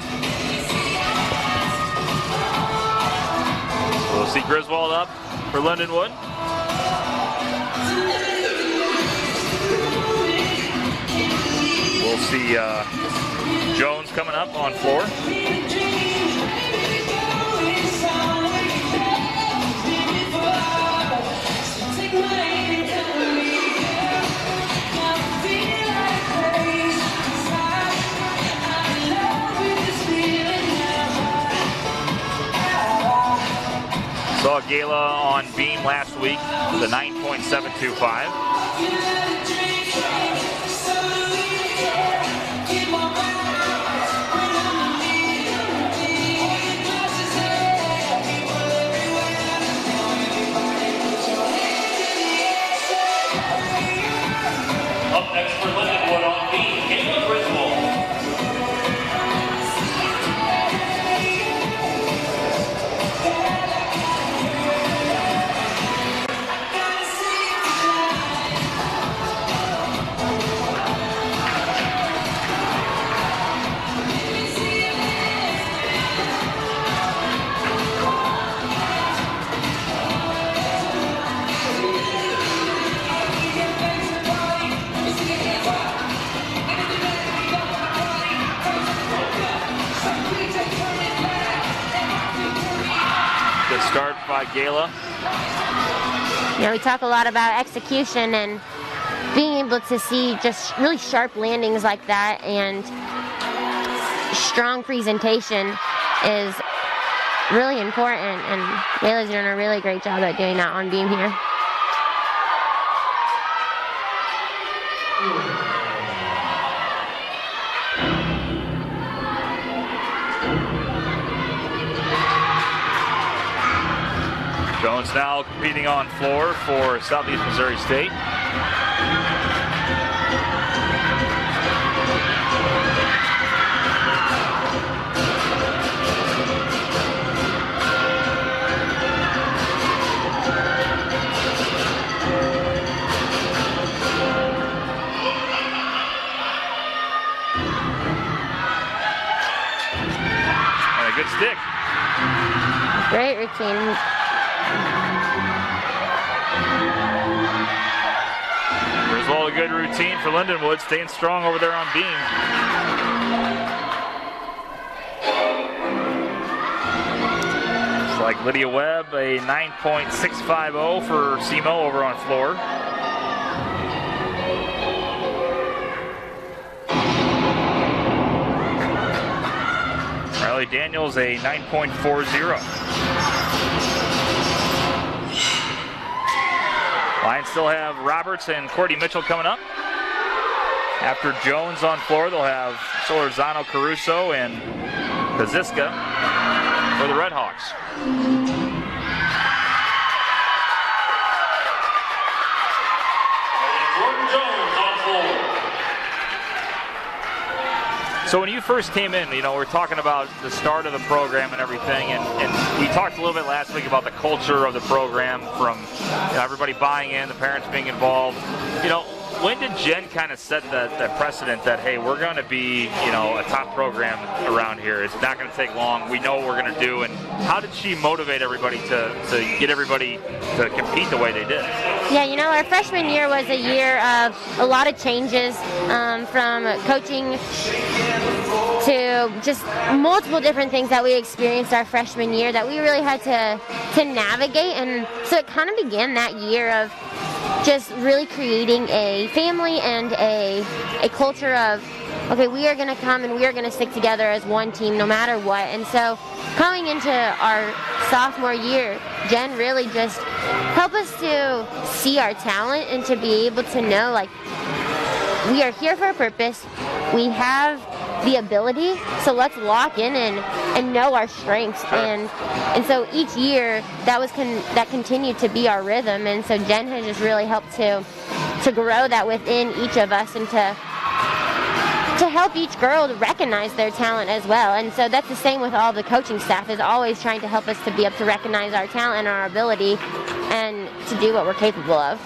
We'll see Griswold up for Lindenwood. We'll see Jones coming up on floor. Saw Gala on beam last week, the 9.725. Up next for Lindenwood on beam, Gala Griswold. Good start by Gala. We talk a lot about execution and being able to see just really sharp landings like that, and strong presentation is really important, and Gala's doing a really great job at doing that on beam here. Jones now competing on floor for Southeast Missouri State. And a good stick. Great routine. Griswold, a good routine for Lindenwood, staying strong over there on beam. Looks like Lydia Webb, a 9.650 for SEMO over on floor. Riley Daniels, a 9.40. Lions still have Roberts and Courtney Mitchell coming up. After Jones on floor, they'll have Solorzano, Caruso, and Kaziska for the Red Hawks. Jordan Jones on floor. So when you first came in, we're talking about the start of the program and everything, and we talked a little bit last week about the culture of the program, from everybody buying in, the parents being involved. When did Jen kind of set that precedent that, hey, we're going to be, a top program around here? It's not going to take long. We know what we're going to do. And how did she motivate everybody to get everybody to compete the way they did? Yeah, our freshman year was a year of a lot of changes, from coaching to just multiple different things that we experienced our freshman year that we really had to navigate. And so it kind of began that year of just really creating a family and a culture of okay, we are going to come and we are going to stick together as one team no matter what. And so coming into our sophomore year, Jen really just helped us to see our talent and to be able to know, like, we are here for a purpose. We have the ability, so let's lock in and know our strengths. And so each year that continued to be our rhythm. And so Jen has just really helped to grow that within each of us and to help each girl to recognize their talent as well. And so that's the same with all the coaching staff, is always trying to help us to be able to recognize our talent and our ability and to do what we're capable of.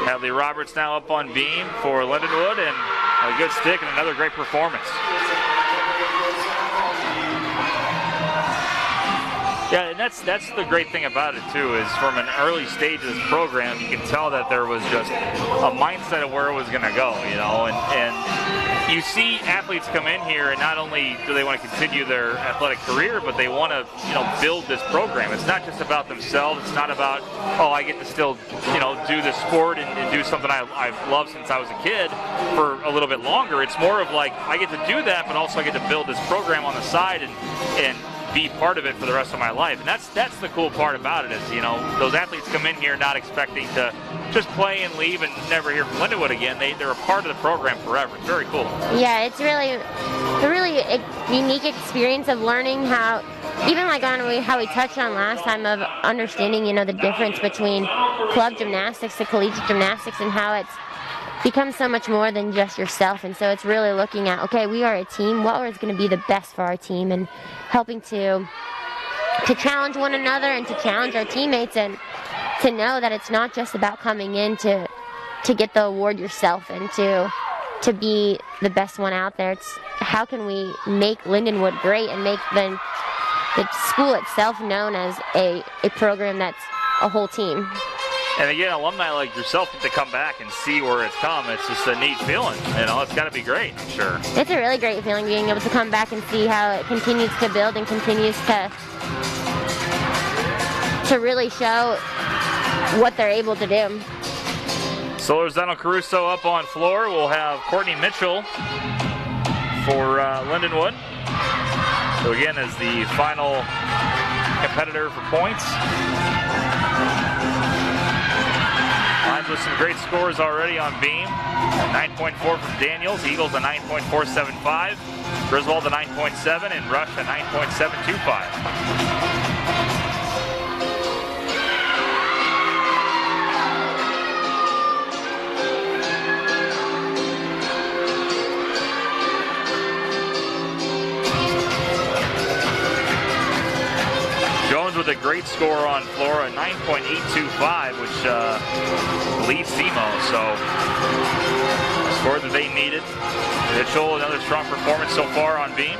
Hadley Roberts now up on beam for Lindenwood, and a good stick and another great performance. Yeah, and that's the great thing about it too, is from an early stage of this program, you can tell that there was just a mindset of where it was going to go, you know, and you see athletes come in here, and not only do they want to continue their athletic career, but they want to, you know, build this program. It's not just about themselves. It's not about, oh, I get to still, you know, do this sport and do something I've loved since I was a kid for a little bit longer. It's more of like, I get to do that, but also I get to build this program on the side and be part of it for the rest of my life. And that's the cool part about it, is, you know, those athletes come in here not expecting to just play and leave and never hear from Lindenwood again. They're a part of the program forever. It's very cool. Yeah, it's really a unique experience of learning how, even like on how we touched on last time, of understanding, you know, the difference between club gymnastics to collegiate gymnastics, and how it's become so much more than just yourself. And so it's really looking at, okay, we are a team. What is going to be the best for our team, and helping to challenge one another and to challenge our teammates, and to know that it's not just about coming in to get the award yourself and to be the best one out there. It's how can we make Lindenwood great and make the school itself known as a program that's a whole team. And again, alumni like yourself get to come back and see where it's come. It's just a neat feeling. You know, it's got to be great, I'm sure. It's a really great feeling being able to come back and see how it continues to build and continues to really show what they're able to do. So Lozano Caruso up on floor. We'll have Courtney Mitchell for Lindenwood, who again is the final competitor for points. Lines with some great scores already on beam. 9.4 from Daniels, Eagles a 9.475, Griswold a 9.7, and Rush a 9.725. Jones with a great score on floor, a 9.825, which leads SEMO, so a score that they needed. Mitchell, another strong performance so far on beam.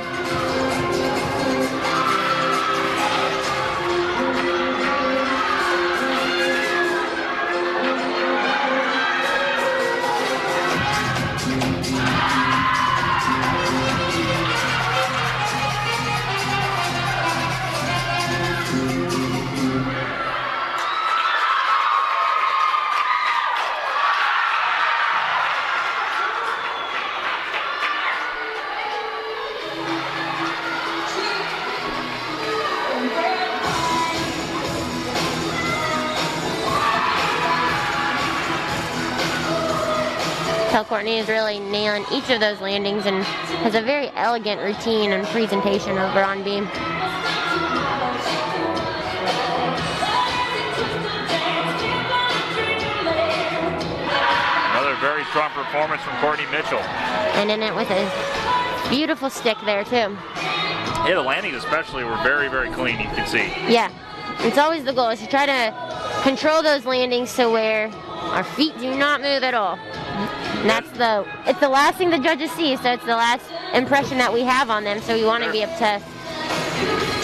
Courtney is really nailing each of those landings and has a very elegant routine and presentation over on beam. Another very strong performance from Courtney Mitchell. And in it with a beautiful stick there too. Yeah, the landings especially were very, very clean, you can see. Yeah, it's always the goal, is to try to control those landings to where our feet do not move at all. And it's the last thing the judges see, so it's the last impression that we have on them, so we want to be able to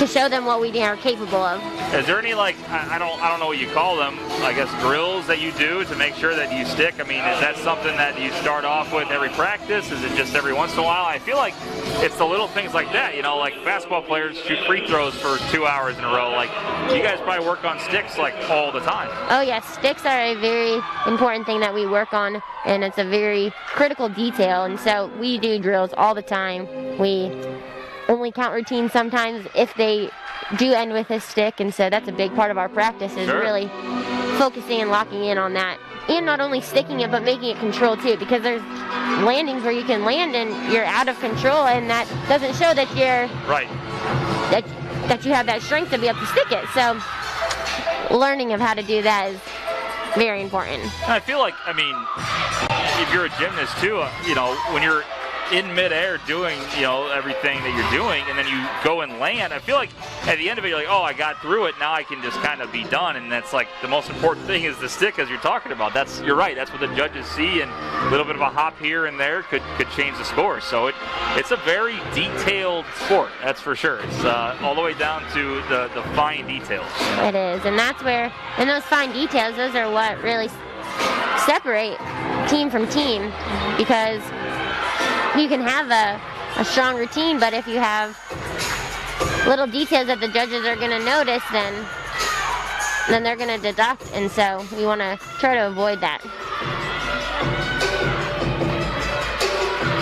to show them what we are capable of. Is there any, like, I don't know what you call them, I guess drills that you do to make sure that you stick? I mean, is that something that you start off with every practice? Is it just every once in a while? I feel like it's the little things like that, you know, like basketball players shoot free throws for 2 hours in a row. Like, you guys probably work on sticks like all the time. Oh yes, sticks are a very important thing that we work on, and it's a very critical detail, and so we do drills all the time. We only count routines sometimes if they do end with a stick, and so that's a big part of our practice is really focusing and locking in on that. And not only sticking it, but making it controlled too, because there's landings where you can land and you're out of control, and that doesn't show that you're that you have that strength to be able to stick it. So learning of how to do that is very important. I feel like, I mean, if you're a gymnast too, you know, when you're in midair doing, you know, everything that you're doing, and then you go and land, I feel like at the end of it, you're like, oh, I got through it, now I can just kind of be done. And that's like the most important thing is the stick, as you're talking about. You're right, that's what the judges see, and a little bit of a hop here and there could change the score. So it's a very detailed sport, that's for sure. It's all the way down to the fine details. It is, and that's where, and those fine details, those are what really separate team from team, because you can have a strong routine, but if you have little details that the judges are going to notice, then they're going to deduct, and so we want to try to avoid that.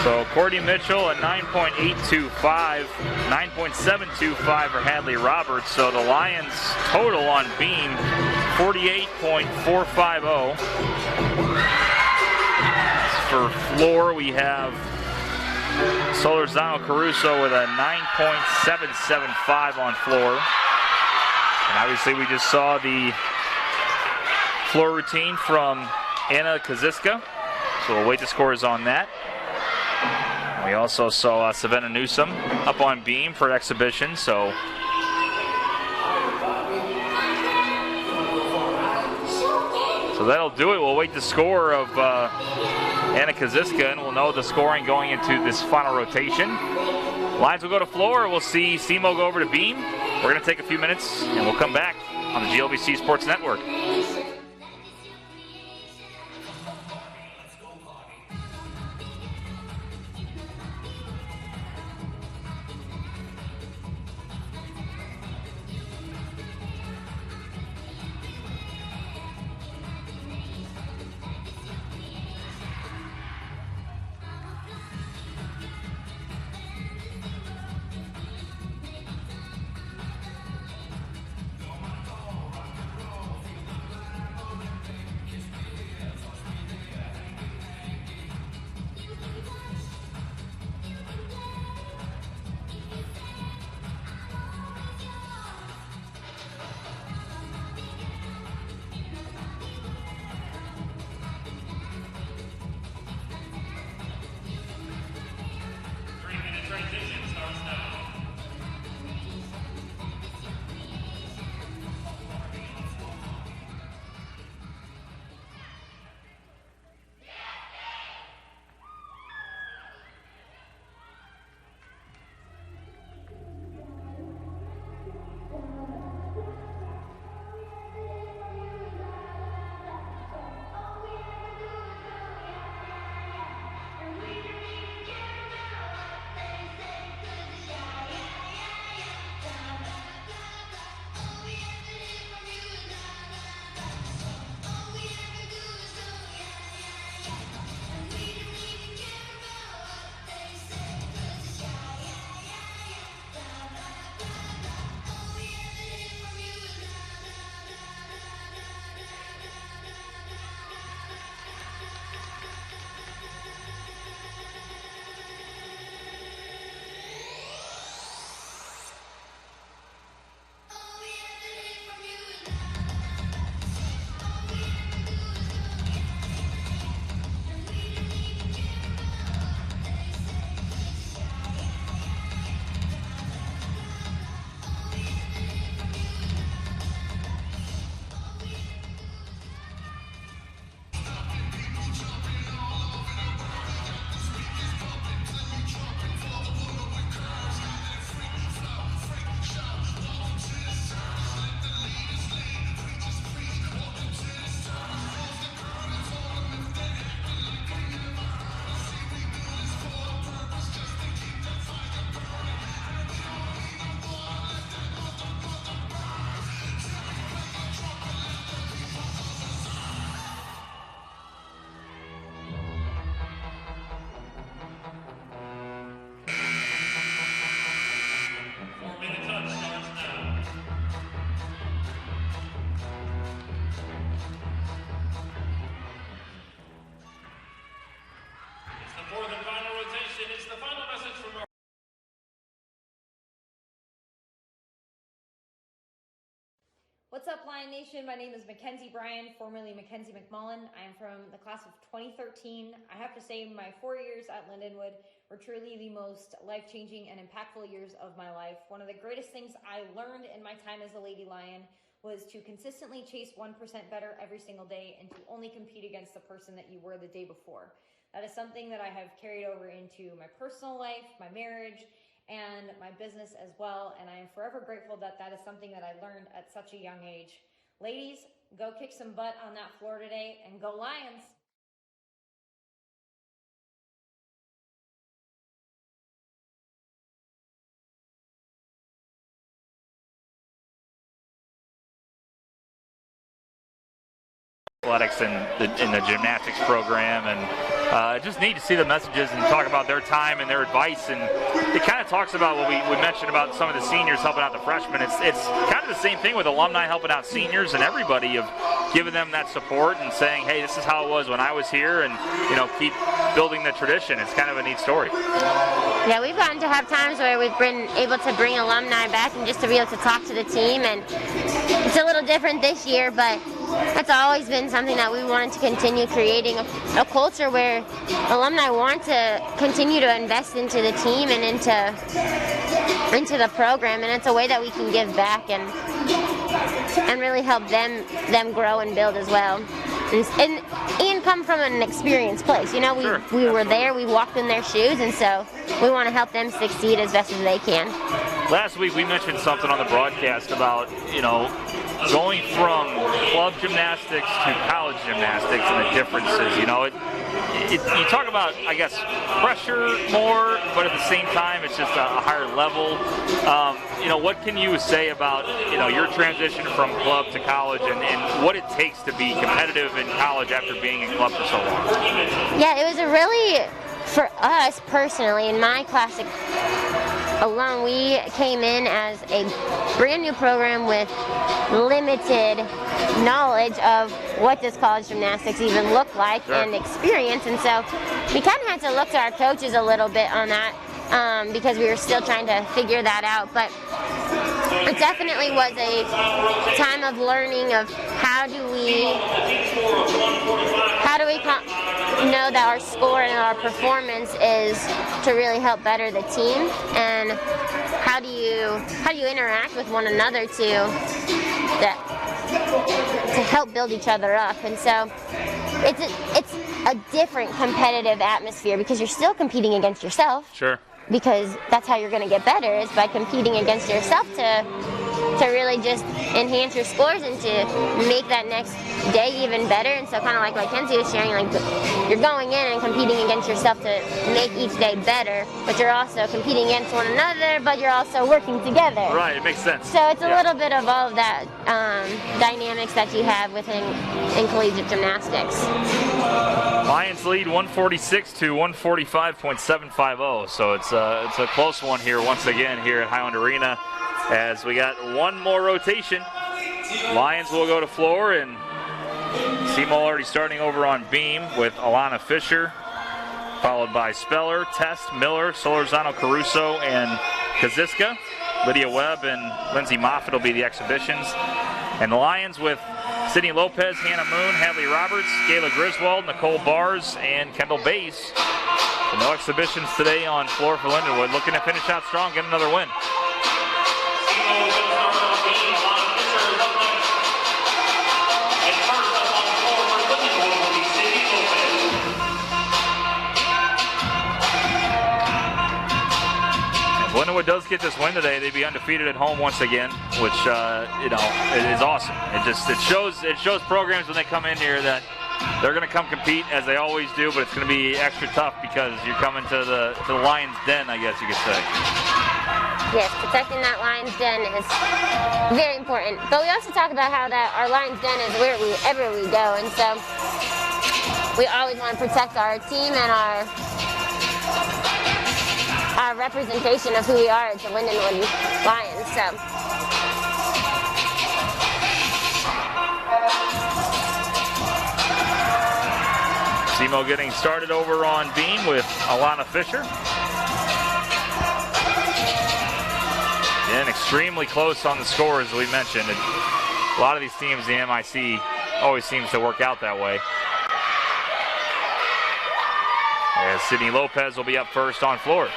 So Courtney Mitchell, a 9.825, 9.725 for Hadley Roberts. So the Lions total on beam, 48.450. For floor, we have Solorzano Caruso with a 9.775 on floor. And obviously we just saw the floor routine from Anna Kaziska. So we'll wait the scores on that. We also saw Savannah Newsom up on beam for exhibition. So that'll do it. We'll wait the score of Anna Kaziska, and we'll know the scoring going into this final rotation. Lions will go to floor. We'll see SEMO go over to beam. We're going to take a few minutes, and we'll come back on the GLBC Sports Network. What's up, Lion Nation? My name is Mackenzie Bryan, formerly Mackenzie McMullen. I am from the class of 2013. I have to say my 4 years at Lindenwood were truly the most life-changing and impactful years of my life. One of the greatest things I learned in my time as a Lady Lion was to consistently chase 1% better every single day and to only compete against the person that you were the day before. That is something that I have carried over into my personal life, my marriage, and my business as well, and I am forever grateful that that is something that I learned at such a young age. Ladies, go kick some butt on that floor today, and go Lions! Athletics in the gymnastics program, and just neat to see the messages and talk about their time and their advice. And it kind of talks about what we mentioned about some of the seniors helping out the freshmen. It's kind of the same thing with alumni helping out seniors and everybody, of giving them that support and saying, hey, this is how it was when I was here, and keep building the tradition. It's kind of a neat story. Yeah, we've gotten to have times where we've been able to bring alumni back and just to be able to talk to the team, and it's a little different this year, but that's always been something that we wanted to continue, creating a culture where alumni want to continue to invest into the team and into the program, and it's a way that we can give back and really help them grow and build as well. And come from an experienced place. Sure. We were there, we walked in their shoes, and so we want to help them succeed as best as they can. Last week we mentioned something on the broadcast about, going from club gymnastics to college gymnastics and the differences. You talk about, I guess, pressure more, but at the same time it's just a higher level. What can you say about, your transition from club to college and what it takes to be competitive in college after being in club for so long? Yeah, it was for us personally, in my classic alone, we came in as a brand new program with limited knowledge of what does college gymnastics even look like. Sure. And experience, and so we kind of had to look to our coaches a little bit on that because we were still trying to figure that out. But it definitely was a time of learning of how do we know that our score and our performance is to really help better the team, and how do you interact with one another to help build each other up. And so it's a different competitive atmosphere because you're still competing against yourself. Sure. Because that's how you're going to get better, is by competing against yourself to really just enhance your scores and to make that next day even better. And so kind of like Mackenzie was sharing, like you're going in and competing against yourself to make each day better, but you're also competing against one another, but you're also working together. Right, it makes sense. So it's a little bit of all of that dynamics that you have within collegiate gymnastics. Lions lead 146 to 145.750, so it's a close one here once again here at Highland Arena, as we got one more rotation. Lions will go to floor, and SEMO already starting over on beam with Alana Fisher, followed by Speller, Test, Miller, Solorzano, Caruso, and Kaziska. Lydia Webb and Lindsay Moffitt will be the exhibitions. And the Lions with Sydney Lopez, Hannah Moon, Hadley Roberts, Gayla Griswold, Nicole Bars, and Kendall Bass. So no exhibitions today on floor for Lindenwood. Looking to finish out strong, get another win. Lindenwood does get this win today, they'd be undefeated at home once again, which it is awesome. It shows programs when they come in here that they're going to come compete as they always do, but it's going to be extra tough because you're coming to the Lions' den, I guess you could say. Yes, protecting that Lions' den is very important. But we also talk about how that our Lions' den is wherever we go, and so we always want to protect our team and our representation of who we are as the Lindenwood Lions. So SEMO getting started over on beam with Alana Fisher. And extremely close on the score, as we mentioned. A lot of these teams, the MIC always seems to work out that way. As Sydney Lopez will be up first on floor.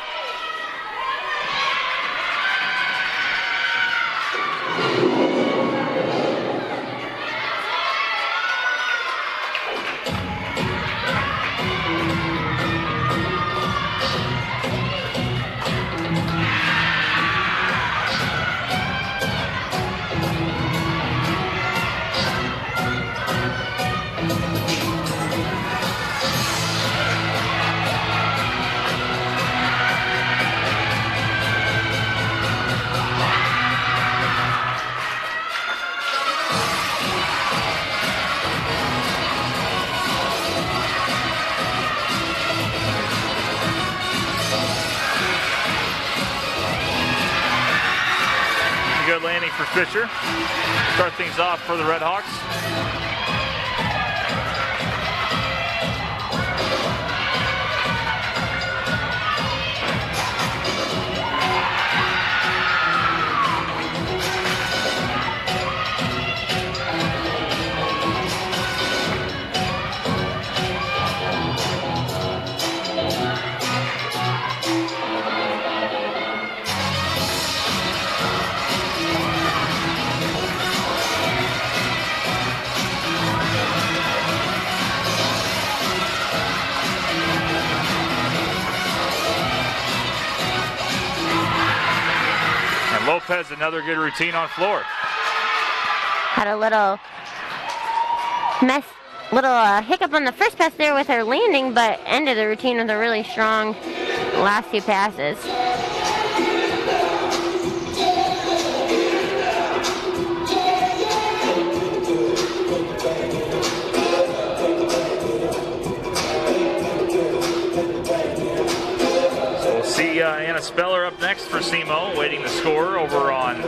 Good landing for Fisher. Start things off for the Red Hawks. Lopez, another good routine on floor. Had a little hiccup on the first pass there with her landing, but ended the routine with a really strong last two passes. Anna Speller up next for SEMO, waiting the score over on, I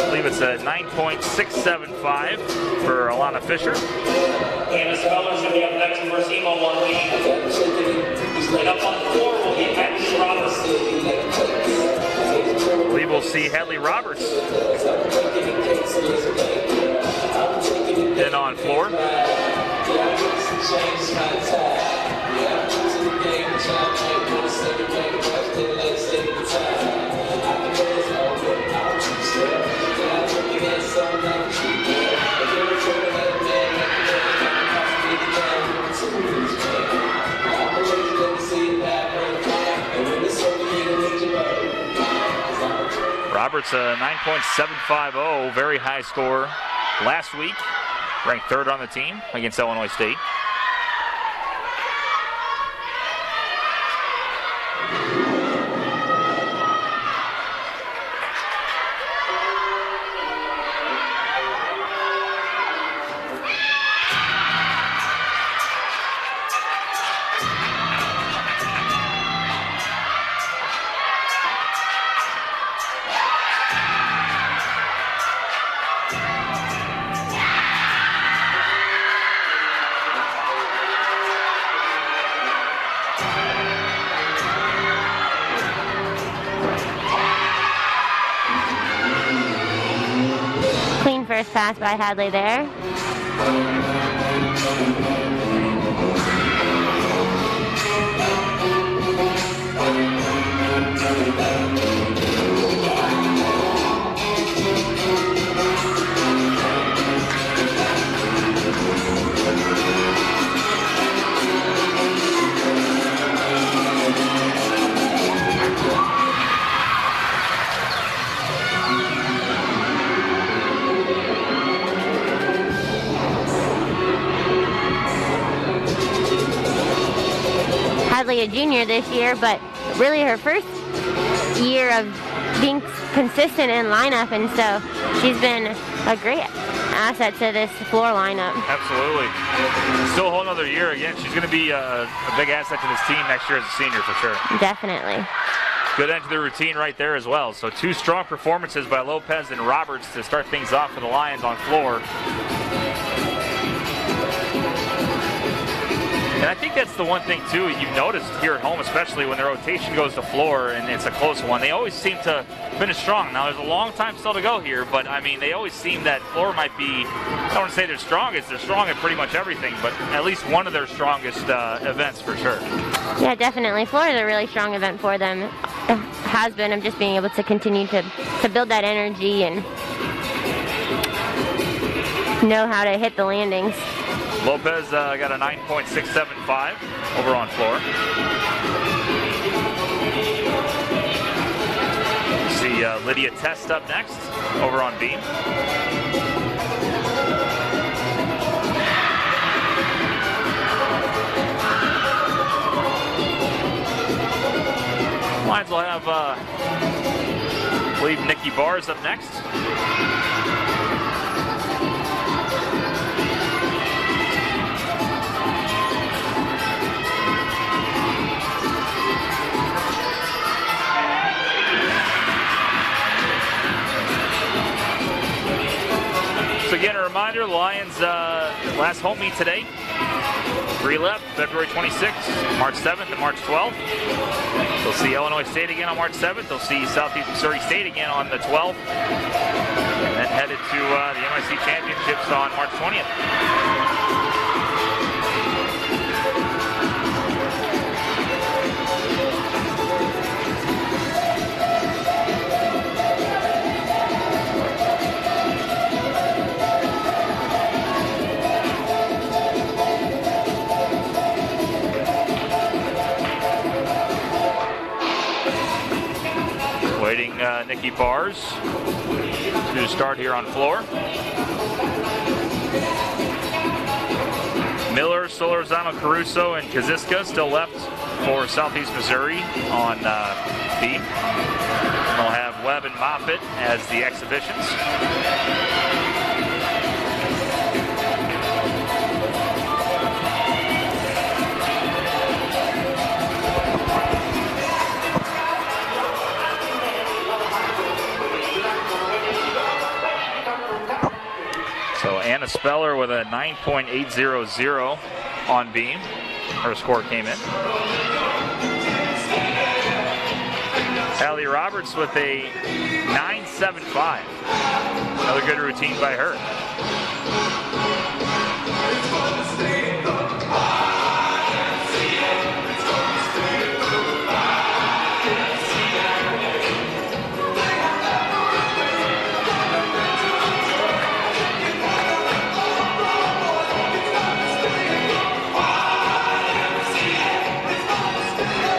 believe it's a 9.675 for Alana Fisher. Anna Speller should be up next for SEMO 1B. And up on the floor will be Hadley Roberts. I believe we'll see Hadley Roberts in on floor. Roberts a 9.750, very high score last week, ranked third on the team against Illinois State. First pass by Hadley there. Hadley a junior this year, but really her first year of being consistent in lineup, and so she's been a great asset to this floor lineup. Absolutely. Still a whole nother year. Again, she's going to be a big asset to this team next year as a senior for sure. Definitely. Good end to the routine right there as well. So two strong performances by Lopez and Roberts to start things off for the Lions on floor. And I think that's the one thing, too, you've noticed here at home, especially when the rotation goes to floor and it's a close one. They always seem to finish strong. Now, there's a long time still to go here, but, I mean, they always seem that floor might be, I don't want to say they're strongest. They're strong at pretty much everything, but at least one of their strongest events for sure. Yeah, definitely. Floor is a really strong event for them. It has been of just being able to continue to build that energy and know how to hit the landings. Lopez got a 9.675 over on floor. See Lydia Test up next over on beam. Lions will have, I believe, Nikki Bars up next. So again, a reminder, the Lions' last home meet today. 3 left, February 26th, March 7th, and March 12th. They'll see Illinois State again on March 7th. They'll see Southeast Missouri State again on the 12th. And then headed to the MIC Championships on March 20th. Waiting Nikki Bars to start here on floor. Miller, Solorzano, Caruso, and Kaziska still left for Southeast Missouri on B. We'll have Webb and Moffitt as the exhibitions. So Anna Speller with a 9.800 on beam. Her score came in. Allie Roberts with a 9.75. Another good routine by her.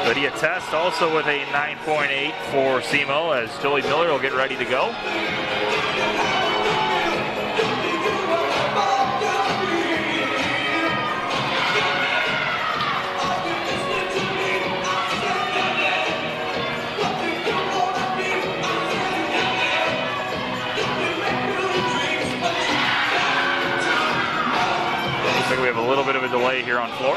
Lydia Test also with a 9.8 for SEMO as Jolie Miller will get ready to go. Looks like we have a little bit of a delay here on floor.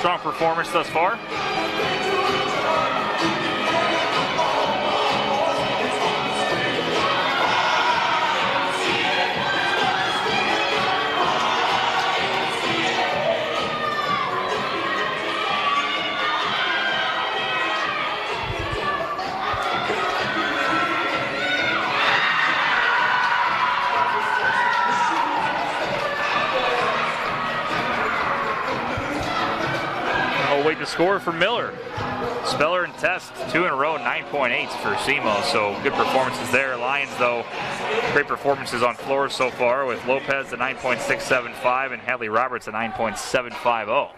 Strong performance thus far. Wait to score for Miller. Speller and Test, 2 in a row, 9.8s for SEMO, so good performances there. Lions, though, great performances on floor so far with Lopez, a 9.675, and Hadley Roberts, a 9.750.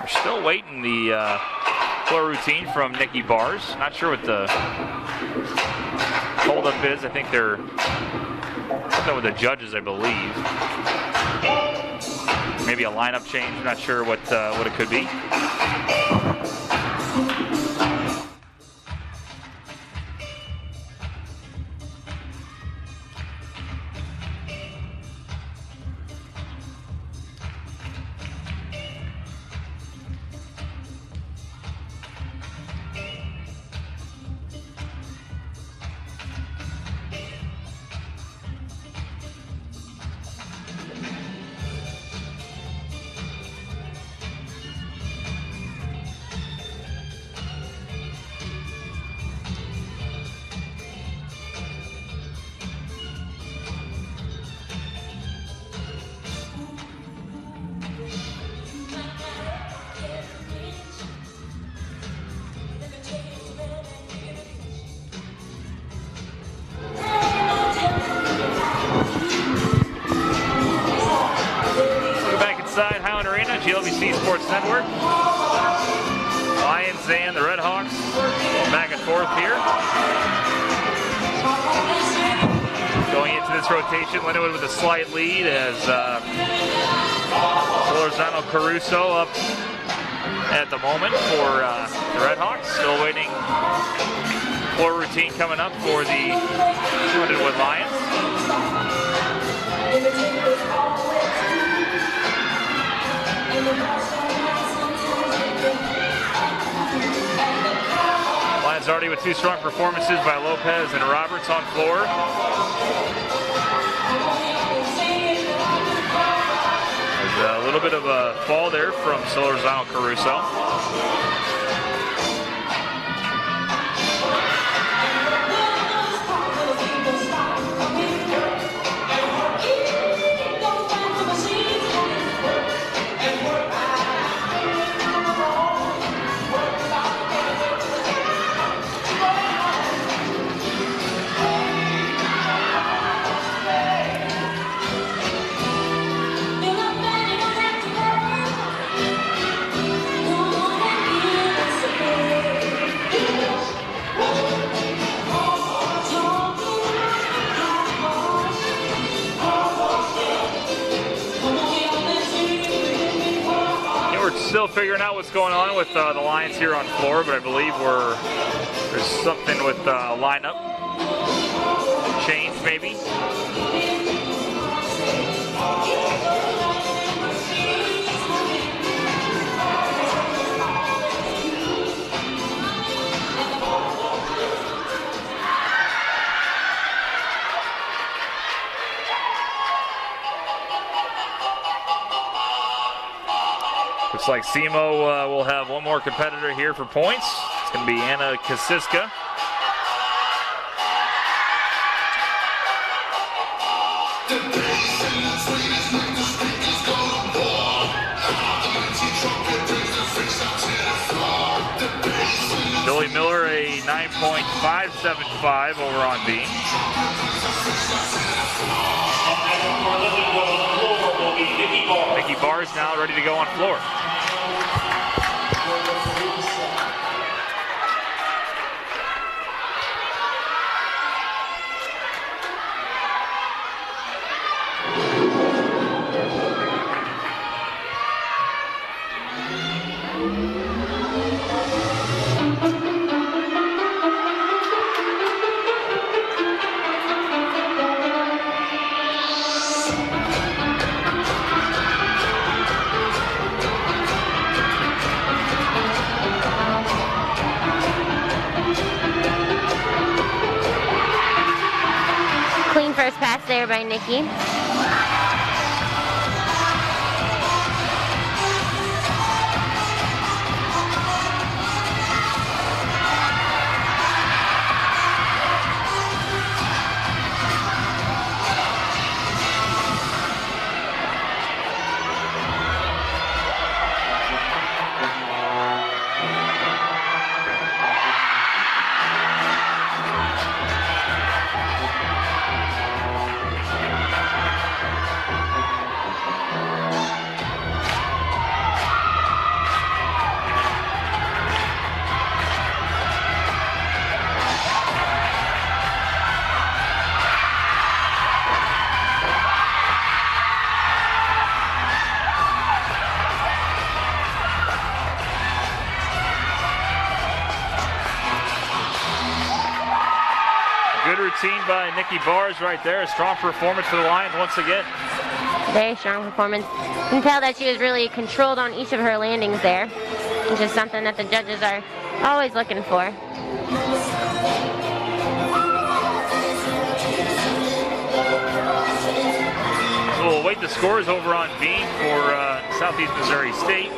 We're still waiting the floor routine from Nikki Bars. Not sure what the holdup is. I think they're something with the judges, I believe. Maybe a lineup change. I'm not sure what it could be. GLVC Sports Network. Lions and the Red Hawks back and forth here. Going into this rotation, Lindenwood with a slight lead as Solorzano Caruso up at the moment for the Red Hawks. Still waiting for routine coming up for the Lindenwood Lions. Lions already with two strong performances by Lopez and Roberts on floor. There's a little bit of a fall there from Solorzano Caruso. Still figuring out what's going on with the Lions here on floor, but I believe there's something with lineup change maybe. Looks like SEMO will have one more competitor here for points. It's going to be Anna Kasiska. Billy Miller a 9.575 over on B. Nikki Barrs now ready to go on floor. First pass there by Nikki. Good routine by Nikki Barrs right there. A strong performance for the Lions once again. Very strong performance. You can tell that she was really controlled on each of her landings there, which is something that the judges are always looking for. So we'll await the scores over on B for Southeast Missouri State.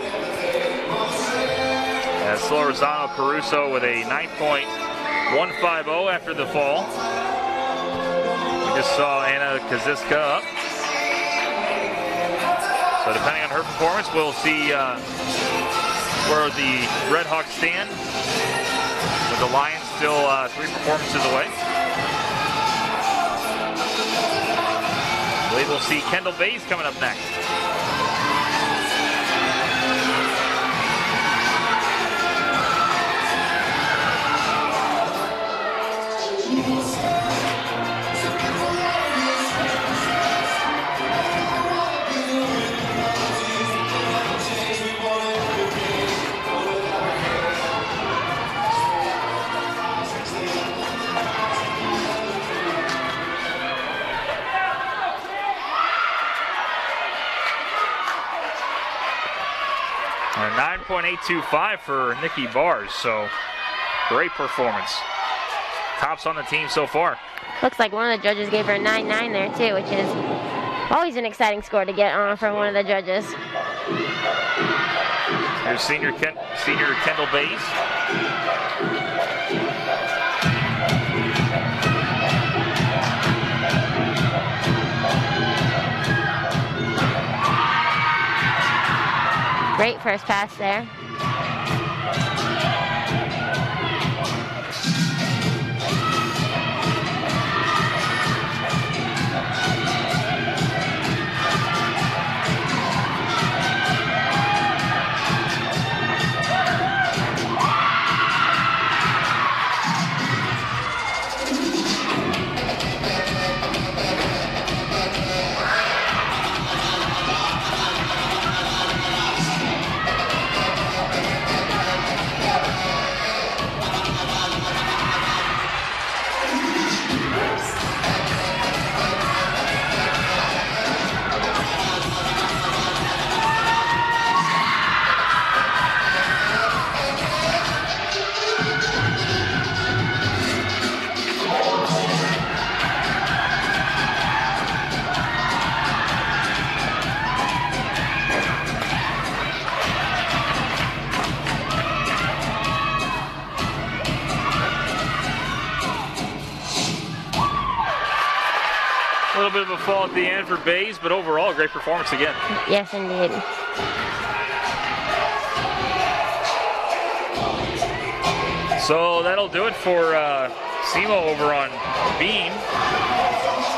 As Solorzano Caruso with a 9.150 after the fall. We just saw Anna Kaziska up. So depending on her performance, we'll see where the Red Hawks stand. With the Lions still 3 performances away. I believe we'll see Kendall Bays coming up next. A 9.825 for Nikki Bars, so great performance. Tops on the team so far. Looks like one of the judges gave her a 9.9 there too, which is always an exciting score to get on from one of the judges. Here's senior Kendall Bays. Great first pass there. A little bit of a fall at the end for Bays, but overall, great performance again. Yes, indeed. So that'll do it for SEMO over on Beam.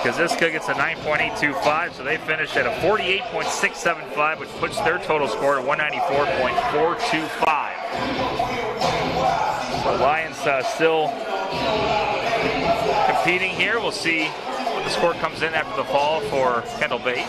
Kaziska gets a 9.825, so they finished at a 48.675, which puts their total score at 194.425. So Lions still competing here. We'll see what the score comes in after the fall for Kendall Bays.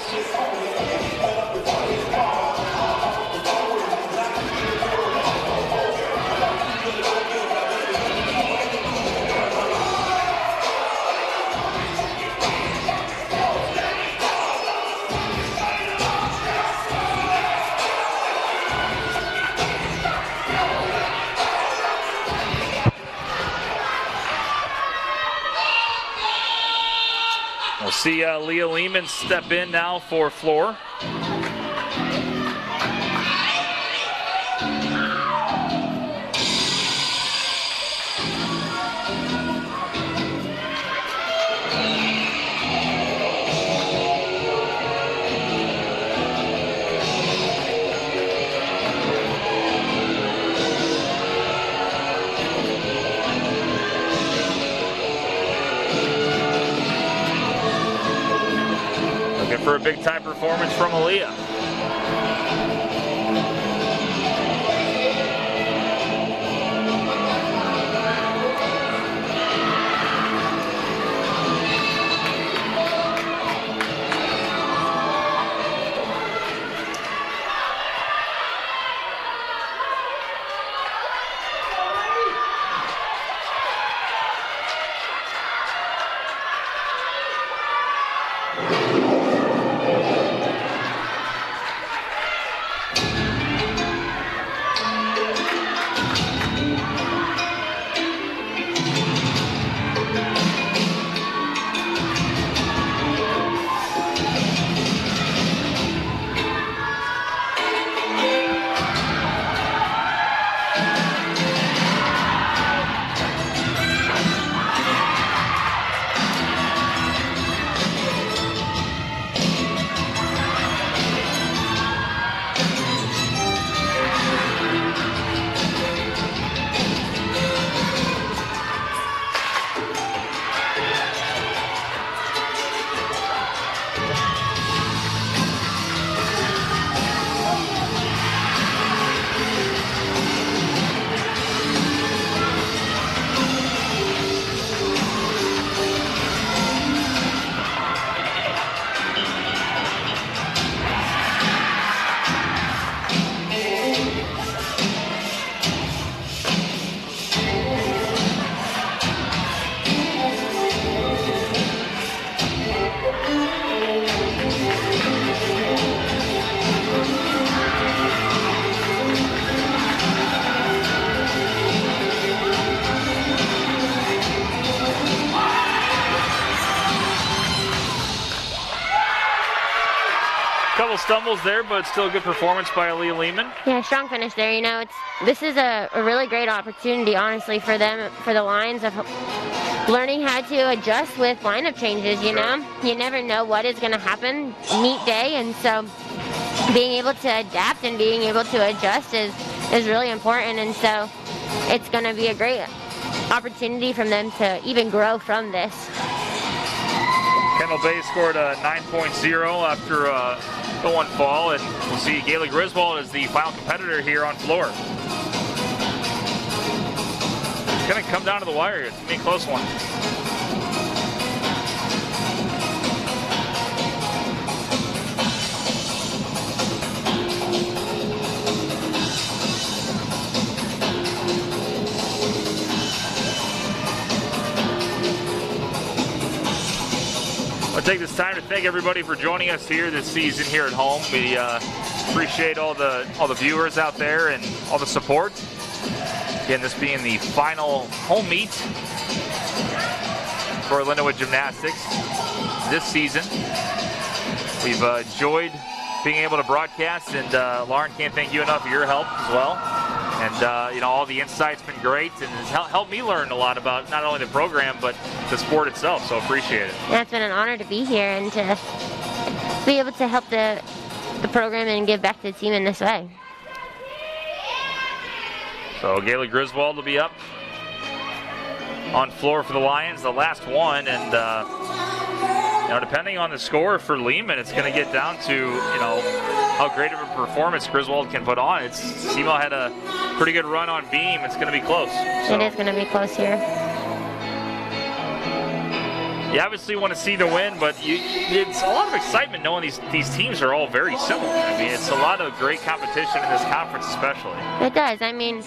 We'll see Leah Lehman step in now for Floor. For a big-time performance from Aaliyah. Couple stumbles there, but still a good performance by Aaliyah Lehman. Yeah, strong finish there. You know, this is a really great opportunity, honestly, for them, for the Lions, of learning how to adjust with lineup changes. You know, you never know what is going to happen meet day, and so being able to adapt and being able to adjust is really important. And so it's going to be a great opportunity for them to even grow from this. Kendall Bay scored a 9.0 after the one fall, and we'll see Gayla Griswold as the final competitor here on floor. It's going to come down to the wire. It's going to be a close one. I'll take this time to thank everybody for joining us here this season here at home. We appreciate all the viewers out there and all the support. Again, this being the final home meet for Lindenwood Gymnastics this season. We've enjoyed being able to broadcast, and Lauren, can't thank you enough for your help as well. And you know, all the insight's been great, and it's helped me learn a lot about not only the program but the sport itself. So appreciate it. Yeah, it's been an honor to be here and to be able to help the program and give back to the team in this way. So Gayla Griswold will be up on floor for the Lions, the last one, and you know, depending on the score for Lehman, it's going to get down to, you know, how great of a performance Griswold can put on. SEMO had a pretty good run on beam. It's going to be close. So. It is going to be close here. You obviously want to see the win, but it's a lot of excitement knowing these teams are all very similar. I mean, it's a lot of great competition in this conference, especially. It does. I mean,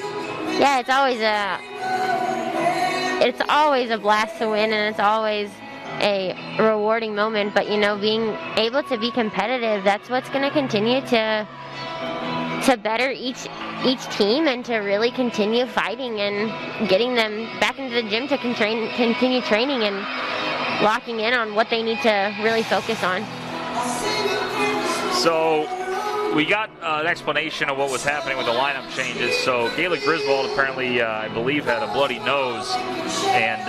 yeah, it's always a blast to win, and it's always a rewarding moment. But you know, being able to be competitive, that's what's going to continue to better each team and to really continue fighting and getting them back into the gym to continue training and locking in on what they need to really focus on. So we got an explanation of what was happening with the lineup changes. So Gayla Griswold apparently, I believe, had a bloody nose, and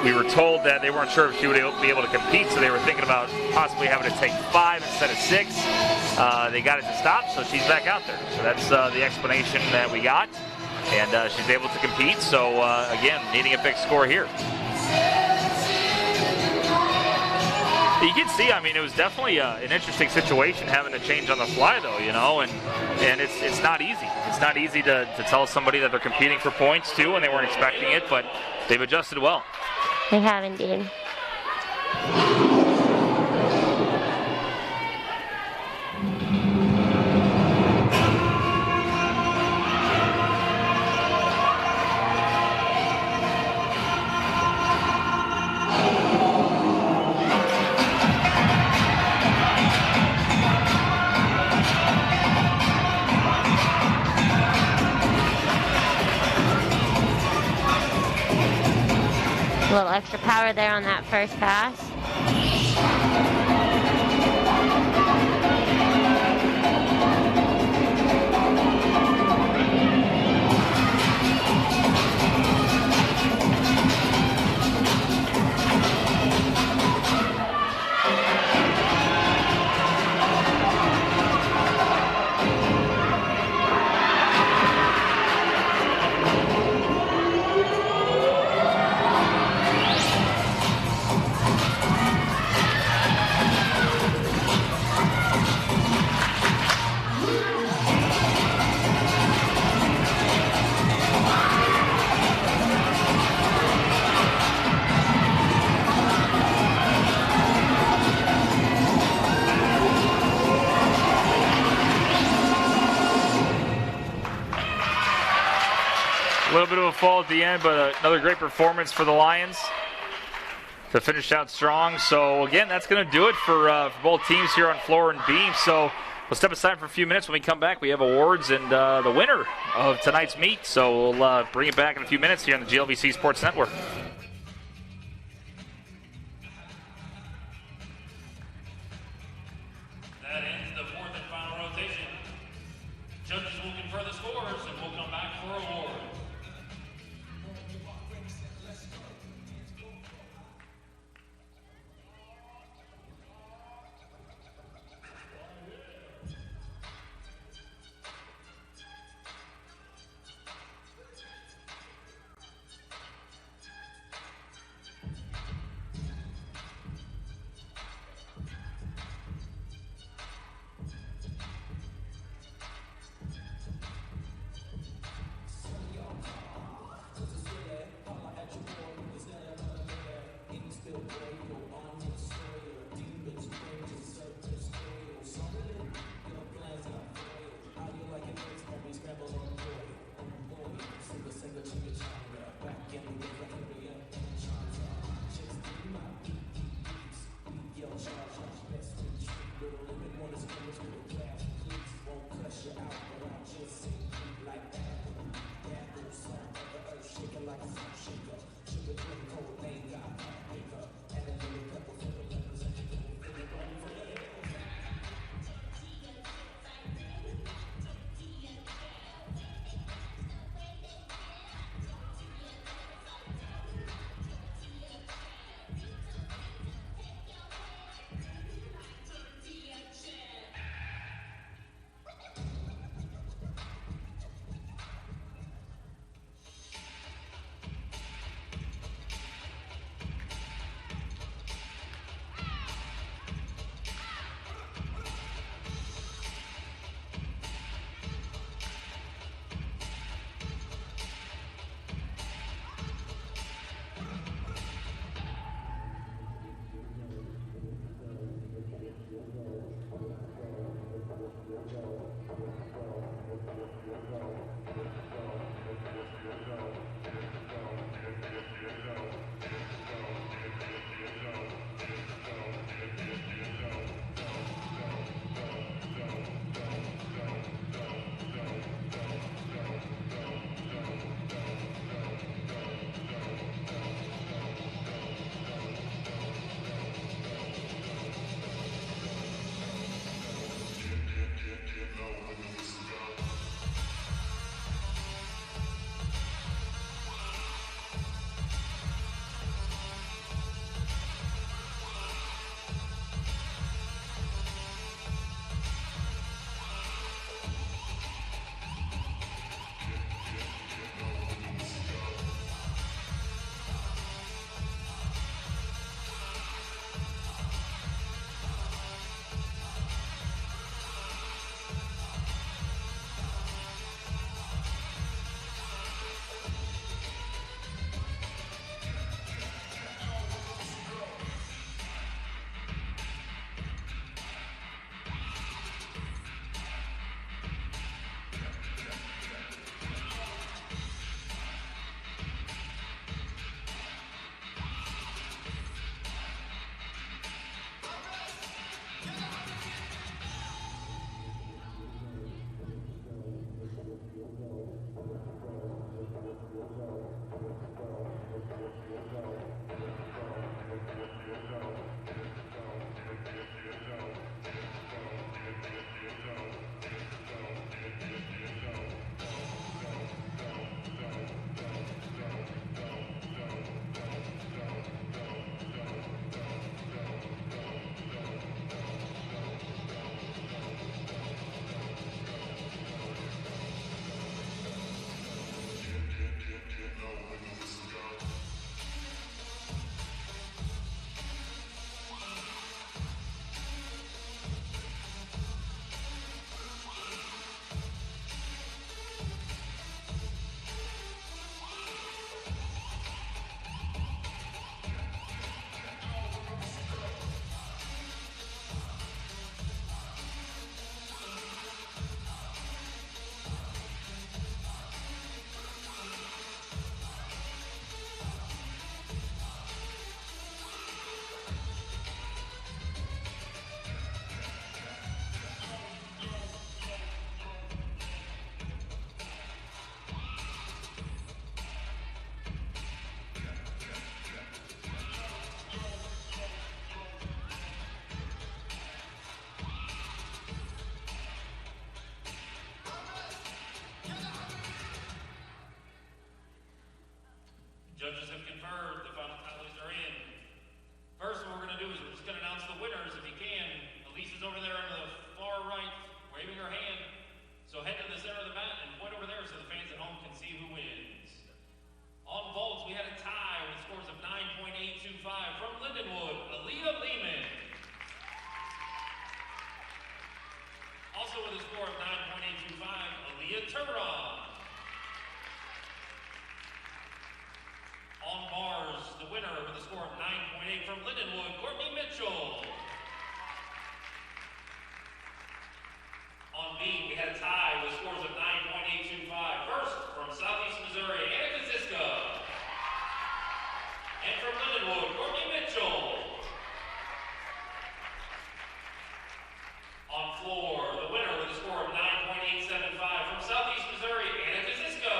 we were told that they weren't sure if she would be able to compete, so they were thinking about possibly having to take 5 instead of 6. They got it to stop, so she's back out there. So that's the explanation that we got, and she's able to compete. So again, needing a big score here. You can see, I mean, it was definitely an interesting situation having to change on the fly, though, you know, and it's not easy. It's not easy to tell somebody that they're competing for points, too, and they weren't expecting it, but they've adjusted well. They have indeed. A little extra power there on that first pass. A little bit of a fall at the end, but another great performance for the Lions to finish out strong. So again, that's going to do it for both teams here on floor and beam. So we'll step aside for a few minutes. When we come back, we have awards and the winner of tonight's meet. So we'll bring it back in a few minutes here on the GLVC Sports Network. That ends Also with a score of 9.825, Aaliyah Turon. On bars, the winner with a score of 9.8 from Lindenwood, Courtney Mitchell. On B, we had a tie with scores of 9.825. First, from Southeast Missouri, Anna Kaziska. And from Lindenwood, Courtney Mitchell. On floor, the winner with a score of 9.875 from Southeast Missouri, Anna Kaziska.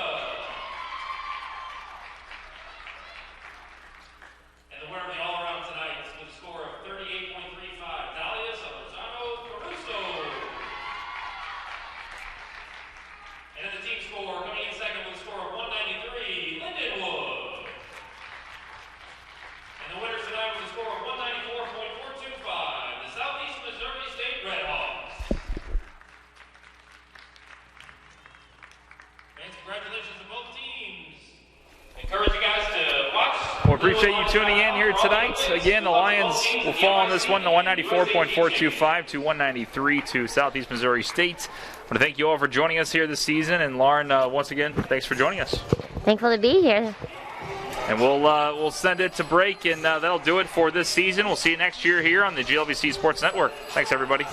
And the winner of the all-around tonight with a score of 38.35, Dalia Salazano Caruso. And at the team score, coming in second with a score of 193, Lindenwood. And the winners tonight with a score of 194.425, the Southeast Missouri State Redhawks. Fans, congratulations to both teams. Encourage you guys to watch. Well, appreciate you tuning in here tonight. Again, the Lions will fall on this one to 194.425 to 193 to Southeast Missouri State. I want to thank you all for joining us here this season. And Lauren, once again, thanks for joining us. Thankful to be here. And we'll send it to break, and that'll do it for this season. We'll see you next year here on the GLVC Sports Network. Thanks, everybody.